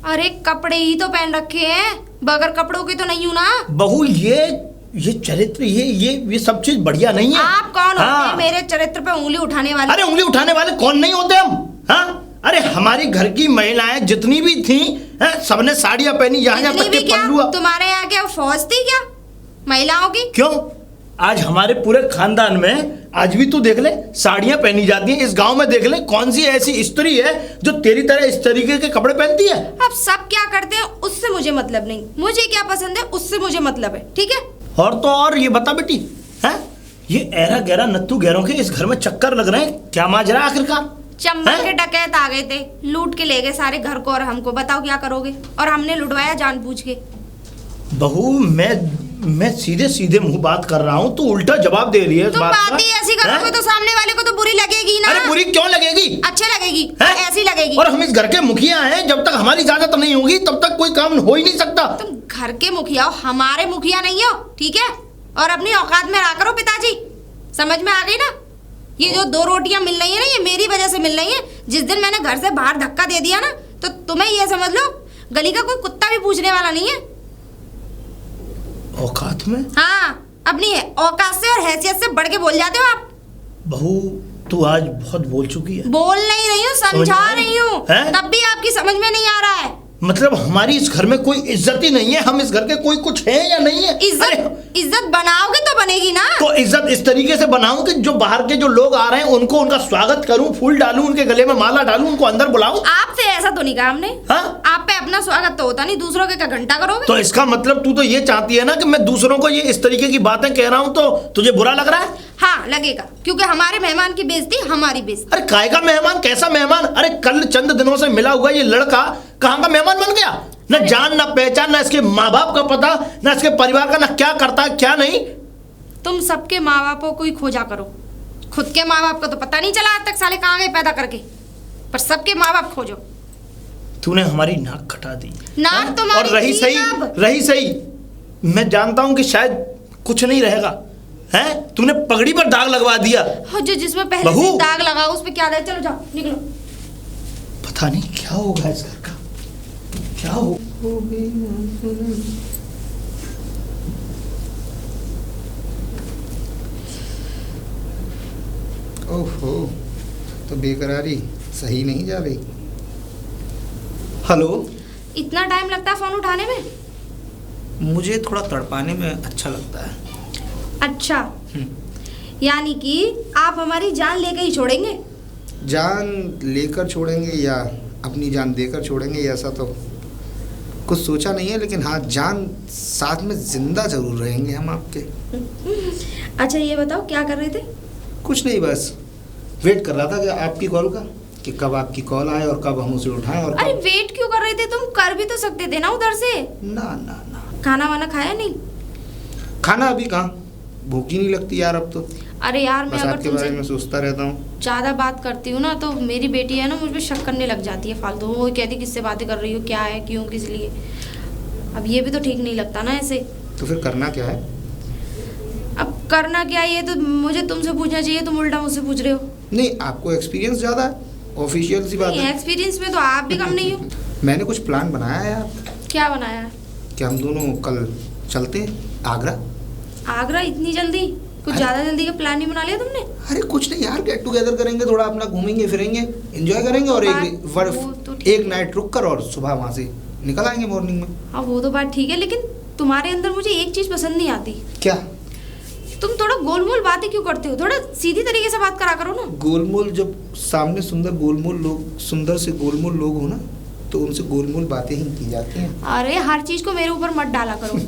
Speaker 1: अरे कपड़े ही तो पहन रखे हैं, बगैर कपड़ों के तो नहीं हूं ना।
Speaker 3: बहू ये चरित्र, ये सब चीज बढ़िया नहीं है।
Speaker 1: आप कौन
Speaker 3: हाँ।
Speaker 1: होते हैं मेरे चरित्र पे उंगली उठाने वाले?
Speaker 3: अरे उंगली उठाने वाले कौन नहीं होते हम? हाँ, अरे हमारी घर की महिलाएं जितनी भी थी, सबने साड़ियां पहनी, यहाँ
Speaker 1: इतनी
Speaker 3: तक
Speaker 1: भी
Speaker 3: के
Speaker 1: क्या?
Speaker 3: पल्लू।
Speaker 1: तुम्हारे यहाँ क्या फौज थी क्या महिलाओं की?
Speaker 3: क्यों? आज हमारे पूरे खानदान में आज भी तू देख ले साड़ियां पहनी जाती हैं। इस गांव में देख ले कौन सी ऐसी स्त्री है जो तेरी तरह इस तरीके के कपड़े पहनती है?
Speaker 1: अब सब क्या करते हैं उससे मुझे मतलब नहीं, मुझे क्या पसंद है उससे मुझे मतलब है, ठीक है?
Speaker 3: और तो और ये बता बेटी, हैं ये ऐरा गहरा नत्थू गहरों के इस घर में चक्कर लग रहे हैं, क्या माजरा आखिरकार?
Speaker 1: चंबल
Speaker 3: हैं?
Speaker 1: के डकैत आ गए थे, लूट के ले गए सारे घर को और हमको। बताओ क्या करोगे? और हमने लुटवाया जानबूझ के।
Speaker 3: बहू मैं सीधे सीधे मुंह बात कर रहा हूँ, तू उल्टा जवाब दे रही है इस
Speaker 1: तुम
Speaker 3: बात का।
Speaker 1: बात ही ऐसी करोगे तो सामने वाले को तो बुरी लगेगी ना।
Speaker 3: अरे बुरी क्यों लगेगी?
Speaker 1: अच्छे लगेगी,
Speaker 3: हैं?
Speaker 1: ऐसी लगेगी।
Speaker 3: और हम इस घर के मुखिया हैं, जब तक हमारी इजाजत नहीं होगी तब तक कोई काम हो ही नहीं सकता।
Speaker 1: तुम घर के मुखिया हो, हमारे मुखिया नहीं हो, ठीक है? और अपनी औकात में रहा करो पिताजी, समझ में आ गई ना? ये जो 2 रोटियां मिल रही है ना, ये मेरी वजह से मिल रही है। जिस दिन मैंने घर से बाहर धक्का दे दिया ना, तो तुम्हें ये समझ लो गली का कोई कुत्ता भी पूछने वाला नहीं है।
Speaker 3: औकात में?
Speaker 1: हाँ, अपनी औकात से और हैसियत से बढ़ के बोल जाते हो आप।
Speaker 3: बहू तू आज बहुत बोल चुकी है।
Speaker 1: बोल नहीं रही हूँ, समझा रही हूँ,
Speaker 3: हैं?
Speaker 1: तब भी आपकी समझ में नहीं आ रहा है।
Speaker 3: मतलब हमारी इस घर में कोई इज्जत ही नहीं है? हम इस घर के कोई कुछ है या नहीं है?
Speaker 1: इज्जत बनाओगे तो बनेगी ना।
Speaker 3: तो इज्जत इस तरीके से बनाऊं कि जो बाहर के जो लोग आ रहे हैं उनको उनका स्वागत करूं, फूल डालूं, उनके गले में माला डालूं, उनको अंदर बुलाऊं।
Speaker 1: आपसे ऐसा तो नहीं कहा हमने।
Speaker 3: हाँ?
Speaker 1: आप पे अपना स्वागत तो होता नहीं, दूसरों के क्या घंटा करोगे?
Speaker 3: तो इसका मतलब तू तो ये चाहती है ना कि मैं दूसरों को ये इस तरीके की बातें कह रहा हूं तो तुझे बुरा लग रहा है?
Speaker 1: हाँ लगेगा, क्योंकि हमारे मेहमान की बेइज्जती हमारी बेइज्जती।
Speaker 3: अरे काय का मेहमान? कैसा मेहमान? अरे कल चंद दिनों से मिला हुआ ये लड़का कहाँ का मेहमान बन गया? न जान न पहचान, न इसके माँ बाप का पता, न इसके परिवार का, न क्या करता है क्या नहीं।
Speaker 1: तुम सबके माँ बापों को ही खोजा करो, खुद के माँ बाप का तो पता नहीं चला आज तक, साले कहाँ गए पैदा करके, पर सबके माँ बाप खोजो।
Speaker 3: तूने हमारी नाक कटा दी।
Speaker 1: नाक तुम्हारी
Speaker 3: और रही
Speaker 1: थी
Speaker 3: सही,
Speaker 1: अब।
Speaker 3: रही सही, मैं जानता हूं कि शायद कुछ नहीं रहेगा, हैं? तूने पगड़ी पर दाग लगवा दिया।
Speaker 1: हो, जो जिसमें पहले
Speaker 3: बहू।
Speaker 1: से दाग लगा उस पे क्या दे? चलो जाओ, निकलो।
Speaker 3: पता नहीं क्या होगा इस घर का, क्या हो।
Speaker 5: ओहो, तो बेकरारी सही नहीं जा रही।
Speaker 3: हेलो।
Speaker 1: इतना टाइम लगता है फोन उठाने में?
Speaker 5: मुझे थोड़ा तड़पाने में अच्छा लगता है।
Speaker 1: अच्छा, यानी कि आप हमारी जान लेके ही छोड़ेंगे?
Speaker 5: जान लेकर छोड़ेंगे या अपनी जान देकर छोड़ेंगे, ऐसा तो कुछ सोचा नहीं है, लेकिन हाँ जान साथ में जिंदा जरूर रहेंगे हम आपके।
Speaker 1: अच्छा ये बताओ क्या कर रहे थे?
Speaker 5: कुछ नहीं, बस वेट कर रहा था कि आपकी कॉल का, कि कब आपकी कॉल आए और कब हम उसे उठाएं। और
Speaker 1: अरे वेट क्यों कर रहे थे? तुम कर भी तो सकते थे ना उधर से।
Speaker 5: ना ना ना,
Speaker 1: खाना वाना खाया नहीं?
Speaker 5: खाना अभी कहाँ, भूख ही नहीं लगती यार अब तो।
Speaker 1: अरे यार मैं
Speaker 5: बस
Speaker 1: अगर
Speaker 5: आपके बारे में
Speaker 1: तुमसे
Speaker 5: सोचता रहता हूँ।
Speaker 1: ज्यादा बात करती हूँ ना तो मेरी बेटी है ना मुझ पे शक करने लग जाती है फालतू। वो कहती किससे बातें कर रही हो, क्या है, क्यों, किस लिए। अब ये भी तो ठीक नहीं लगता ना ऐसे।
Speaker 5: तो फिर करना क्या है?
Speaker 1: अब करना क्या है ये तो मुझे तुमसे पूछना चाहिए, तुम उल्टा मुझसे पूछ रहे हो।
Speaker 5: नहीं, आपको एक्सपीरियंस ज़्यादा है, ऑफिशियल सी बात है।
Speaker 1: एक्सपीरियंस में तो आप भी कम नहीं हो।
Speaker 5: मैंने कुछ प्लान बनाया है यार,
Speaker 1: क्या बनाया है?
Speaker 5: कि हम दोनों कल चलते हैं आगरा।
Speaker 1: आगरा इतनी जल्दी? कुछ
Speaker 5: अरे-
Speaker 1: ज्यादा जल्दी का प्लान नहीं बना लिया तुमने?
Speaker 5: अरे कुछ नहीं यार, गेट टुगेदर करेंगे, थोड़ा अपना घूमेंगे फिरेंगे, एंजॉय करेंगे और
Speaker 1: वो तो ठीक
Speaker 5: एक नाइट रुक कर और सुबह वहाँ से निकल आएंगे मॉर्निंग में।
Speaker 1: हाँ वो तो बात ठीक है, लेकिन तुम्हारे अंदर मुझे एक चीज पसंद नहीं आती।
Speaker 5: क्या?
Speaker 1: तुम थोड़ा गोलमोल बातें क्यों करते हो? थोड़ा सीधी तरीके से बात करा करो ना।
Speaker 5: गोलमोल, जब सामने सुंदर से गोलमोल लोग हो ना, तो उनसे गोलमोल बातें ही की जाती हैं।
Speaker 1: अरे हर चीज को मेरे ऊपर मत डाला करो।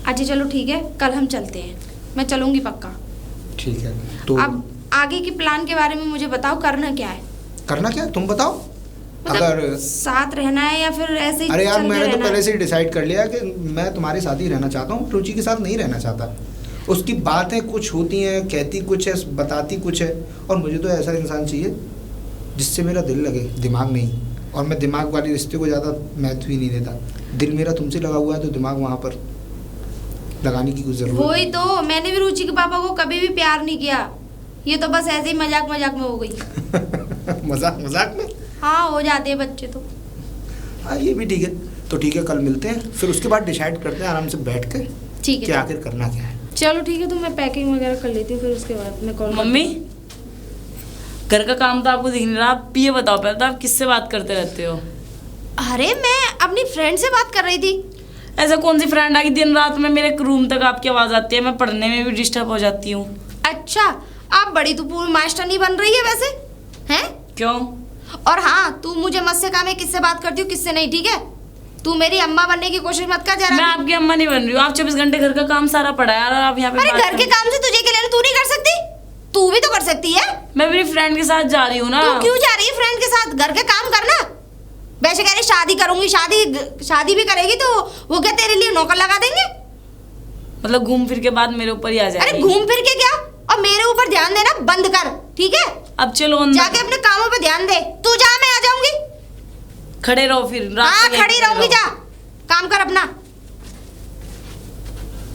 Speaker 1: अच्छा चलो ठीक है, कल हम चलते हैं, मैं चलूंगी पक्का।
Speaker 5: ठीक है, तो
Speaker 1: अब आगे के प्लान के बारे में मुझे बताओ, करना क्या है?
Speaker 5: करना क्या, तुम बताओ। अगर
Speaker 1: साथ रहना है या फिर ऐसे ही
Speaker 5: अरे यार
Speaker 1: चलते
Speaker 5: मैंने तो
Speaker 1: रहना है?
Speaker 5: पहले से ही डिसाइड कर लिया कि मैं तुम्हारे साथ ही रहना चाहता हूँ, रुचि के साथ नहीं रहना चाहता। उसकी बातें कुछ होती हैं, कहती कुछ है, बताती कुछ है, और मुझे तो ऐसा इंसान चाहिए जिससे मेरा दिल लगे, दिमाग नहीं। और मैं दिमाग वाले रिश्ते को ज़्यादा महत्व ही नहीं देता। दिल मेरा तुमसे लगा हुआ है तो दिमाग वहाँ पर लगाने की कुछ ज़रूरत
Speaker 1: वही तो, मैंने भी रुचि के पापा को कभी भी प्यार नहीं किया, ये तो बस ऐसे ही मजाक मजाक में हो गई।
Speaker 5: नहीं। मजाक मजाक में
Speaker 1: हाँ हो जाते हैं बच्चे तो।
Speaker 5: हाँ ये भी ठीक है। तो ठीक है, कल मिलते हैं, फिर उसके बाद डिसाइड करते हैं आराम से बैठ कर
Speaker 1: ठीक
Speaker 5: कि
Speaker 1: है
Speaker 5: आखिर करना क्या है।
Speaker 1: चलो ठीक है, तो मैं पैकिंग वगैरह कर लेती हूँ, फिर उसके बाद मैं कॉल।
Speaker 2: मम्मी, घर का काम तो आपको दिख नहीं रहा, आप ये बताओ पहले तो आप किससे बात करते रहते हो?
Speaker 1: अरे मैं अपनी फ्रेंड से बात कर रही थी।
Speaker 2: ऐसा कौन सी फ्रेंड आ गई दिन रात में मेरे रूम तक आपकी आवाज़ आती है, मैं पढ़ने में भी डिस्टर्ब हो जाती हूँ।
Speaker 1: अच्छा, आप बड़ी तो पूरी मास्टर नहीं बन रही है वैसे, हैं?
Speaker 2: क्यों?
Speaker 1: और हाँ, तू मुझे मत सिखा मैं किससे बात करती हूँ किससे नहीं, ठीक है? तू मेरी अम्मा बनने की कोशिश मत कर जरा
Speaker 2: मैं
Speaker 1: भी।
Speaker 2: आपकी अम्मा नहीं बन रही हूँ, आप 24 घंटे घर का काम सारा पड़ा है और आप यहाँ पे
Speaker 1: अरे
Speaker 2: बात
Speaker 1: घर के
Speaker 2: कर-
Speaker 1: काम से तुझे क्या लेना, तू नहीं कर सकती? तू भी तो कर सकती है।
Speaker 2: मैं मेरी फ्रेंड के साथ जा रही हूँ ना।
Speaker 1: तू क्यों जा रही है फ्रेंड के साथ? घर के काम करना। वैसे कह रही शादी करूंगी, शादी भी करेगी तो वो क्या तेरे लिए नौकर लगा देंगे?
Speaker 2: मतलब घूम फिर के बाद मेरे ऊपर ही आ
Speaker 1: अरे
Speaker 2: जाएगी।
Speaker 1: घूम फिर के क्या, और मेरे ऊपर ध्यान देना बंद कर, ठीक है?
Speaker 2: अब चलो अंदर।
Speaker 1: जाके अपने कामों पे ध्यान दे। तू जा, मैं आ जाऊंगी।
Speaker 2: खड़े रहो फिर रात
Speaker 1: हाँ
Speaker 2: तक यहीं
Speaker 1: खड़ी
Speaker 2: खड़े
Speaker 1: रहूंगी,
Speaker 2: रहो।
Speaker 1: जा काम कर अपना।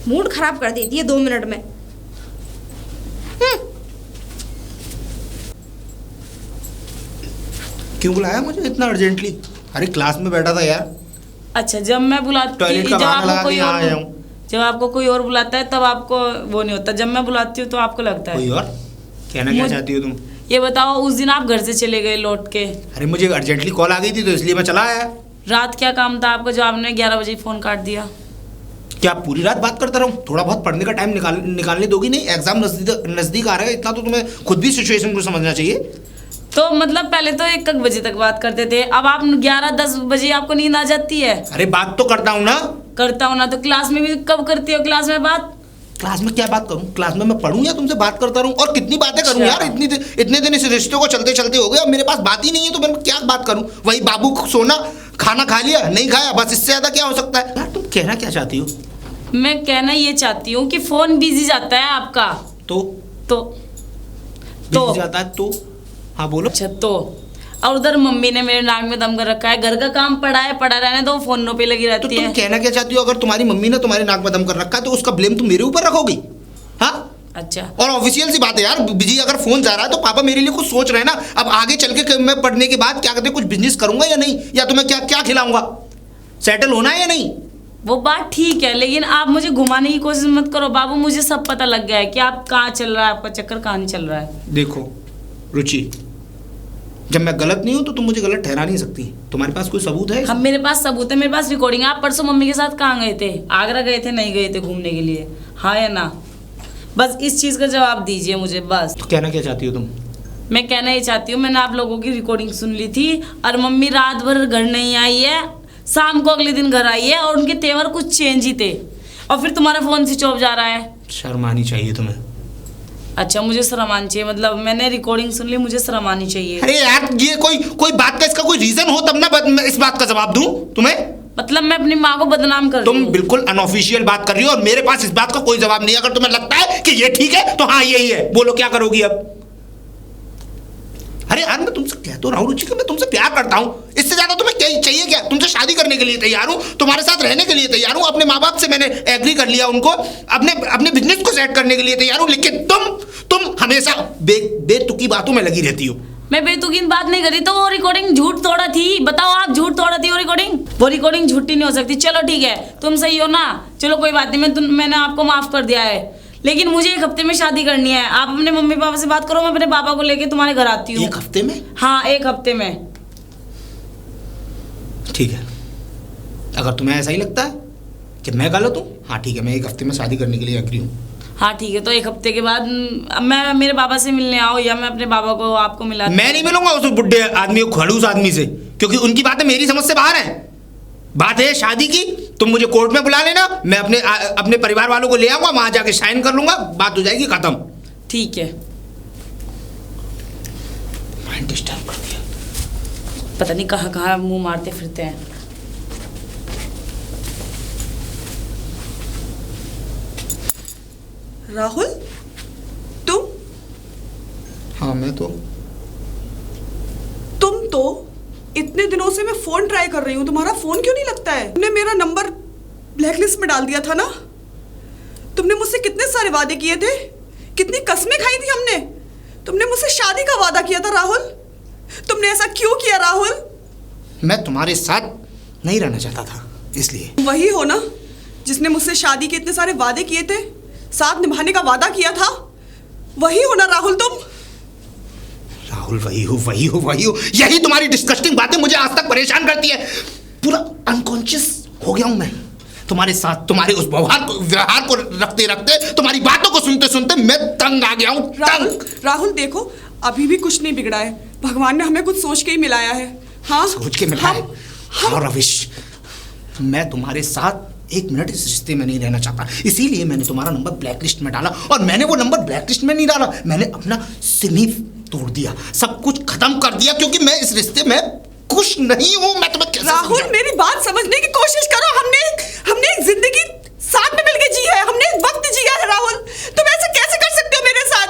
Speaker 1: मूड खराब कर देती है 2 मिनट में।
Speaker 5: क्यों बुलाया मुझे इतना अर्जेंटली? अरे क्लास में बैठा था यार।
Speaker 2: अच्छा, जब मैं बुलाती
Speaker 5: टॉयलेट का
Speaker 2: जब
Speaker 5: बहाना
Speaker 2: आपको
Speaker 5: लगा
Speaker 2: कोई
Speaker 5: के यहाँ
Speaker 2: और
Speaker 5: आया हूँ।
Speaker 2: जब आपको कोई और बुलाता है तब आपको वो नहीं होता, जब मैं बुलाती हूँ तो आपको लगता
Speaker 5: कोई
Speaker 2: है।
Speaker 5: और कहना क्या
Speaker 2: मुझ-
Speaker 5: चाहती हो तुम?
Speaker 2: ये बताओ, उस दिन आप घर से चले गए लौट के,
Speaker 5: अरे मुझे अर्जेंटली कॉल आ गई थी तो इसलिए मैं चला आया।
Speaker 2: रात क्या काम था आपको जो आपने 11 बजे फोन काट दिया?
Speaker 5: क्या पूरी रात बात करता रहूं? थोड़ा बहुत पढ़ने का टाइम निकालने दोगी नहीं? एग्जाम नजदीक आ रहा है, इतना तो तुम्हें खुद भी सिचुएशन को समझना चाहिए।
Speaker 2: तो मतलब पहले तो 1 बजे तक बात करते थे, अब आप 11-10 बजे आपको नींद आ जाती है।
Speaker 5: अरे बात तो करता हूँ ना।
Speaker 2: करता हूँ ना, तो क्लास में भी कब करती हो? क्लास में बात
Speaker 5: क्लास में क्या बात करूं? क्लास में मैं पढ़ूं या तुमसे बात करता रहूं? और कितनी बातें करूं
Speaker 2: अच्छा।
Speaker 5: यार? इतने दिन इस रिश्ते को चलते चलते हो गए, अब मेरे पास बात ही नहीं है तो मैं क्या बात करूं? वही बाबू को सोना, खाना खा लिया नहीं खाया, बस इससे ज्यादा क्या हो सकता है? यार तुम कहना क्या चाहती हो?
Speaker 2: मैं कहना ये चाहती हूँ कि फोन बिजी जाता है आपका।
Speaker 5: तो
Speaker 2: तो
Speaker 5: जाता है तो हाँ बोलो।
Speaker 2: अच्छा तो, और उधर मम्मी ने मेरे नाक में दम कर रखा है, घर का काम पड़ा है, पड़ा रहने दो, फोनों पे लगी
Speaker 5: तो
Speaker 2: रहती
Speaker 5: तुम
Speaker 2: है।
Speaker 5: कहना क्या चाहती हो? अगर तुम्हारी मम्मी ने तुम्हारे नाक में दम कर रखा है तो उसका ब्लेम तुम मेरे ऊपर रखोगी? हाँ,
Speaker 2: अच्छा,
Speaker 5: और ऑफिशियल सी बात है यार, बिजी अगर फोन जा रहा है तो पापा मेरे लिए कुछ सोच रहे हैं ना। अब आगे चल के मैं पढ़ने के बाद क्या कहते हैं, कुछ बिजनेस करूंगा या नहीं, या तुम्हें क्या क्या खिलाऊंगा? सेटल होना है या नहीं?
Speaker 2: वो बात ठीक है, लेकिन आप मुझे घुमाने की कोशिश मत करो बाबू, मुझे सब पता लग गया है कि आप कहाँ चल रहा है, आपका चक्कर कहाँ नहीं चल रहा है।
Speaker 5: देखो रुचि, जब मैं गलत नहीं हूं तो तुम मुझे गलत ठहरा नहीं सकती। तुम्हारे पास कोई सबूत है?
Speaker 2: हम मेरे पास सबूत है, मेरे पास रिकॉर्डिंग है। आप परसों मम्मी के साथ कहाँ गए थे? आगरा गए थे, नहीं गए थे घूमने के लिए? हाँ या ना? बस इस चीज़ का जवाब दीजिए मुझे बस।
Speaker 5: तो कहना क्या चाहती हो तुम?
Speaker 2: मैं कहना ये चाहती हूँ, मैंने आप लोगों की रिकॉर्डिंग सुन ली थी और मम्मी रात भर घर नहीं आई है, शाम को अगले दिन घर आई है और उनके तेवर कुछ चेंज ही थे, और फिर तुम्हारा फोन स्विच ऑफ जा रहा है।
Speaker 5: शर्म आनी चाहिए तुम्हें।
Speaker 2: अच्छा, मुझे शर्म आनी चाहिए? मतलब मैंने रिकॉर्डिंग सुन ली, मुझे शर्म आनी चाहिए?
Speaker 5: अरे यार ये कोई बात का इसका कोई रीजन हो तब ना मैं इस बात का जवाब दूं तुम्हें।
Speaker 2: मतलब मैं अपनी माँ को बदनाम कर रही
Speaker 5: तुम
Speaker 2: हूँ?
Speaker 5: बिल्कुल अनऑफिशियल बात कर रही हो और मेरे पास इस बात का कोई जवाब नहीं है। अगर तुम्हें लगता है कि ये ठीक है तो हाँ यही है, बोलो क्या करोगी अब? अरे यार मैं तुमसे कह तो रहा हूँ रुचि कि मैं तुमसे प्यार करता हूँ, इससे ज्यादा तुम्हें क्या चाहिए? क्या तुमसे शादी करने के लिए तैयार हूँ, तुम्हारे साथ रहने के लिए तैयार हूँ, अपने माँ बाप से मैंने एग्री कर लिया, उनको अपने बिजनेस को सेट करने के लिए तैयार हूँ, लेकिन तुम हमेशा बेतुकी बातों में लगी रहती हो।
Speaker 2: मैं बेतुकीन बात नहीं करी, तो वो रिकॉर्डिंग झूठ थोड़ा थी? बताओ आप, झूठ थोड़ा थी वो रिकॉर्डिंग झूठी नहीं हो सकती। चलो ठीक है, तुम सही हो ना, चलो कोई बात नहीं, मैंने आपको माफ कर दिया है, लेकिन मुझे 1 हफ्ते में शादी करनी है। आप अपने मम्मी पापा से बात करो, मैं अपने पापा को लेके तुम्हारे घर आती हूँ।
Speaker 5: 1 हफ्ते में?
Speaker 2: हाँ 1 हफ्ते में।
Speaker 5: ठीक है, अगर तुम्हें ऐसा ही लगता है कि मैं गलत हूँ, हाँ ठीक है, मैं 1 हफ्ते में शादी करने के लिए एग्री हूँ।
Speaker 2: हाँ ठीक है, तो 1 हफ्ते के बाद मैं मेरे बाबा से मिलने आओ या मैं अपने बाबा को आपको मिला।
Speaker 5: मैं नहीं मिलूंगा उस बुढ़े आदमी को, खड़ूस आदमी से, क्योंकि उनकी बातें मेरी समझ से बाहर हैं। बात है शादी की, तुम मुझे कोर्ट में बुला लेना, मैं अपने परिवार वालों को ले आऊंगा, वहां जाके साइन कर लूंगा, बात हो जाएगी खत्म।
Speaker 2: ठीक है।
Speaker 5: माइंड डिस्टर्ब कर दिया।
Speaker 2: पता नहीं कहाँ कहाँ मुंह मारते फिरते हैं।
Speaker 6: राहुल, तुम
Speaker 5: हाँ मैं तो
Speaker 6: इतने दिनों से मैं फोन ट्राई कर रही हूँ, तुम्हारा फोन क्यों नहीं लगता है? तुमने मेरा नंबर ब्लैकलिस्ट में डाल दिया था ना? तुमने मुझसे कितने सारे वादे किए थे, कितनी कस्में खाई थी हमने। तुमने मुझसे शादी का वादा किया था राहुल, तुमने ऐसा क्यों किया राहुल?
Speaker 5: मैं तुम्हारे साथ नहीं रहना चाहता था, इसलिए।
Speaker 6: वही हो ना जिसने मुझसे शादी के इतने सारे वादे किए थे, साथ निभाने का वादा किया था, वही हो ना राहुल तुम?
Speaker 5: राहुल वही हो, यही तुम्हारी डिस्कस्टिंग बातें मुझे आज तक परेशान करती है। पूरा अनकॉन्शियस हो गया हूं मैं तुम्हारे साथ, तुम्हारे उस व्यवहार को रखते रखते, तुम्हारी बातों को सुनते सुनते मैं तंग आ गया हूं।
Speaker 6: राहुल देखो, अभी भी कुछ नहीं बिगड़ा है, भगवान ने हमें कुछ सोच के ही मिलाया है। हाँ
Speaker 5: सोच के मिला है। हाँ रविश, मैं तुम्हारे साथ एक मिनट इस रिश्ते में नहीं रहना चाहता, इसीलिए मैंने तुम्हारा नंबर ब्लैकलिस्ट में डाला। और मैंने वो नंबर ब्लैकलिस्ट में नहीं डाला, मैंने अपना सिम ही तोड़ दिया, सब कुछ खत्म कर दिया, क्योंकि मैं इस रिश्ते में खुश नहीं हूं। मैं तुम्हें कैसे
Speaker 6: राहुल मेरी बात समझने की कोशिश करो। हमने एक जिंदगी साथ में मिलकर जी है, हमने एक वक्त जिया है राहुल, तुम ऐसे कैसे कर सकते हो मेरे साथ?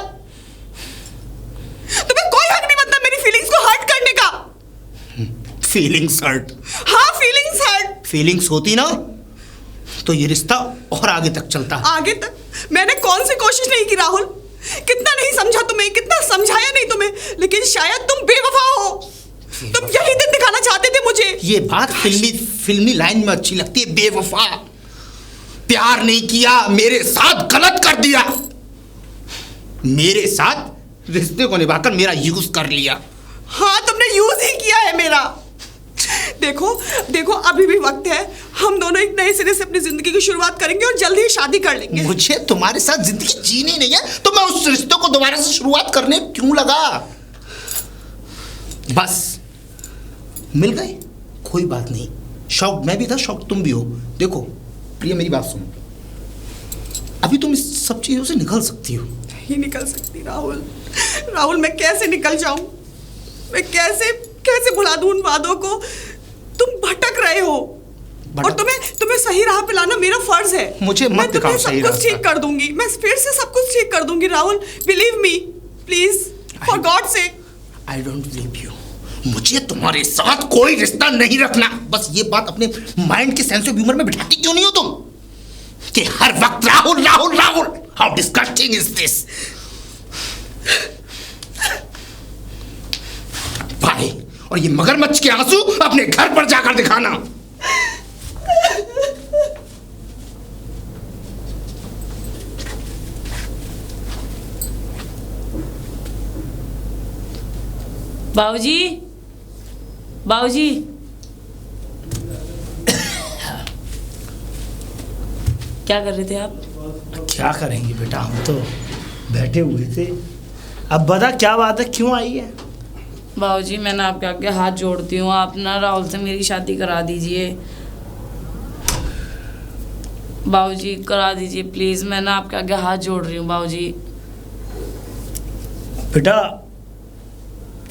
Speaker 6: तुम्हें कोई हक नहीं बनता मेरी फीलिंग्स को हर्ट करने का।
Speaker 5: Feelings hurt?
Speaker 6: हाँ फीलिंग्स हर्ट।
Speaker 5: फीलिंग्स होती ना तो ये रिश्ता और आगे तक चलता।
Speaker 6: आगे तक? मैंने कौन सी कोशिश नहीं की राहुल, कितना नहीं समझा तुम्हें, कितना समझाया नहीं तुम्हें, लेकिन शायद तुम बेवफा हो। तुम यही दिन दिखाना चाहते थे मुझे।
Speaker 5: ये बात फिल्मी लाइन में अच्छी लगती है, बेवफा। प्यार नहीं किया, मेरे साथ गलत कर दिया, मेरे साथ रिश्ते को निभाकर मेरा यूज कर लिया।
Speaker 6: हाँ तुमने यूज ही किया है मेरा। देखो अभी भी वक्त है, हम दोनों एक नए सिरे से अपनी जिंदगी की शुरुआत करेंगे और जल्दी ही शादी कर लेंगे।
Speaker 5: मुझे तुम्हारे साथ जिंदगी जीनी नहीं है तो मैं उस रिश्ते को दोबारा से शुरुआत करने क्यों लगा? बस मिल गए, कोई बात नहीं। शौक मैं भी था, शौक तुम भी हो। देखो प्रिया मेरी बात सुनो, अभी तुम इस सब चीजों से निकल सकती हो।
Speaker 6: नहीं निकल सकती राहुल, मैं कैसे निकल जाऊं? मैं कैसे भुला दूं उन वादों को? तुम भटक रहे हो और तुम्हें सही राह पे लाना मेरा फर्ज है।
Speaker 5: मुझे मत दिखाओ सही राह।
Speaker 6: सब कुछ ठीक कर दूंगी मैं, फिर से सब कुछ ठीक कर दूंगी Rahul, believe me please, for God sake.
Speaker 5: I don't believe you. मुझे तुम्हारे साथ कोई रिश्ता नहीं रखना। बस ये बात अपने माइंड के सेंस ऑफ ह्यूमर में बिठाती क्यों नहीं हो तुम कि हर वक्त Rahul Rahul Rahul? How disgusting is this? भाई, और ये मगरमच्छ के आंसू अपने घर पर जाकर दिखाना।
Speaker 2: बाबूजी क्या कर रहे थे आप?
Speaker 3: क्या करेंगे बेटा, हम तो बैठे हुए थे। अब बता क्या बात है, क्यों आई है?
Speaker 2: बाबूजी मैंने आपके आगे हाथ जोड़ती हूँ, आप ना राहुल से मेरी शादी करा दीजिए। बाबूजी करा दीजिए प्लीज, मैं ना आपके आगे हाथ जोड़ रही हूँ बाबूजी।
Speaker 3: बेटा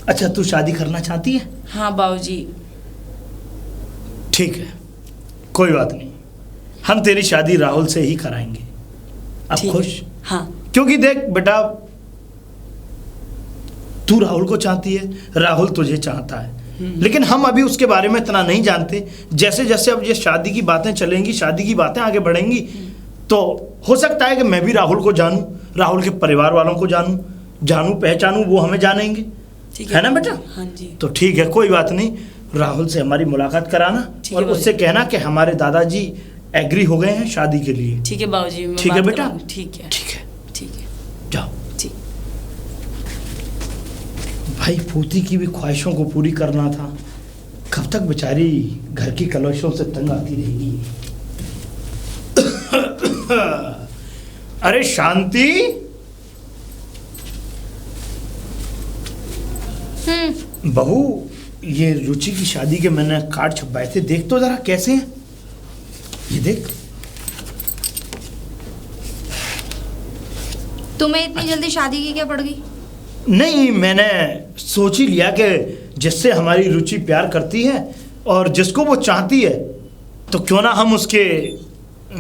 Speaker 3: अच्छा तू शादी करना चाहती है?
Speaker 2: हाँ बाबूजी।
Speaker 3: ठीक है, कोई बात नहीं, हम तेरी शादी राहुल से ही कराएंगे। अब
Speaker 2: ठीक
Speaker 3: खुश?
Speaker 2: हाँ।
Speaker 3: क्योंकि देख बेटा, तू राहुल को चाहती है, राहुल तुझे चाहता है, लेकिन हम अभी उसके बारे में इतना नहीं जानते। जैसे जैसे अब ये शादी की बातें चलेंगी, शादी की बातें आगे बढ़ेंगी, तो हो सकता है कि मैं भी राहुल को जानूं, राहुल के परिवार वालों को जानूं पहचानूं, वो हमें जानेंगे, है ना बेटा?
Speaker 2: हाँ जी।
Speaker 3: तो ठीक है, कोई बात नहीं, राहुल से हमारी मुलाकात कराना और उससे कहना कि हमारे दादाजी एग्री हो गए हैं शादी के लिए।
Speaker 2: ठीक है बाबूजी।
Speaker 3: ठीक है बेटा?
Speaker 2: ठीक है
Speaker 3: ठीक है,
Speaker 2: ठीक है,
Speaker 3: जाओ।
Speaker 2: ठीक।
Speaker 3: भाई पोती की भी ख्वाहिशों को पूरी करना था, कब तक बेचारी घर की कलशों से तंग आती रहेगी। अरे शांति, बहू ये रुचि की शादी के मैंने कार्ड छपवाए थे, देख तो जरा कैसे हैं, ये देख।
Speaker 1: तुम्हें इतनी जल्दी शादी की क्या पड़ गई?
Speaker 3: नहीं, मैंने सोच ही लिया कि जिससे हमारी रुचि प्यार करती है और जिसको वो चाहती है, तो क्यों ना हम उसके,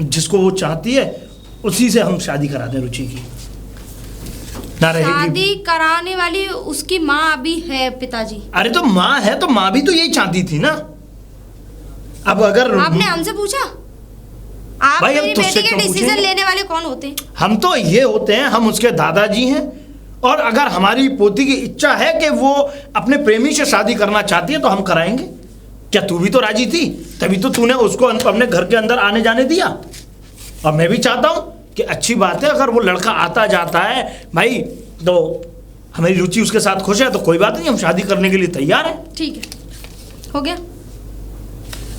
Speaker 3: जिसको वो चाहती है उसी से हम शादी करा दें रुचि की। ना रहेगी।
Speaker 1: शादी कराने वाली उसकी माँ अभी है पिताजी।
Speaker 3: अरे तो माँ है तो माँ भी तो यही चाहती थी ना। अब अगर
Speaker 1: आपने हमसे पूछा? आप
Speaker 3: भाई, हम
Speaker 1: मेरी
Speaker 3: तुझसे
Speaker 1: बेटी के
Speaker 3: क्यों
Speaker 1: डिसीजन
Speaker 3: पूछेंगे?
Speaker 1: लेने वाले कौन होते हैं?
Speaker 3: हम तो ये होते हैं, हम उसके दादाजी हैं। और अगर हमारी पोती की इच्छा है कि वो अपने प्रेमी से शादी करना चाहती है तो हम कराएंगे। क्या तू भी तो राजी थी? तभी तो तूने उसको अपने घर के अंदर आने जाने दिया। और मैं भी चाहता हूं कि अच्छी बात है, अगर वो लड़का आता जाता है भाई, तो हमारी रुचि उसके साथ खुश है तो कोई बात नहीं, हम शादी करने के लिए तैयार हैं।
Speaker 1: ठीक है, हो गया,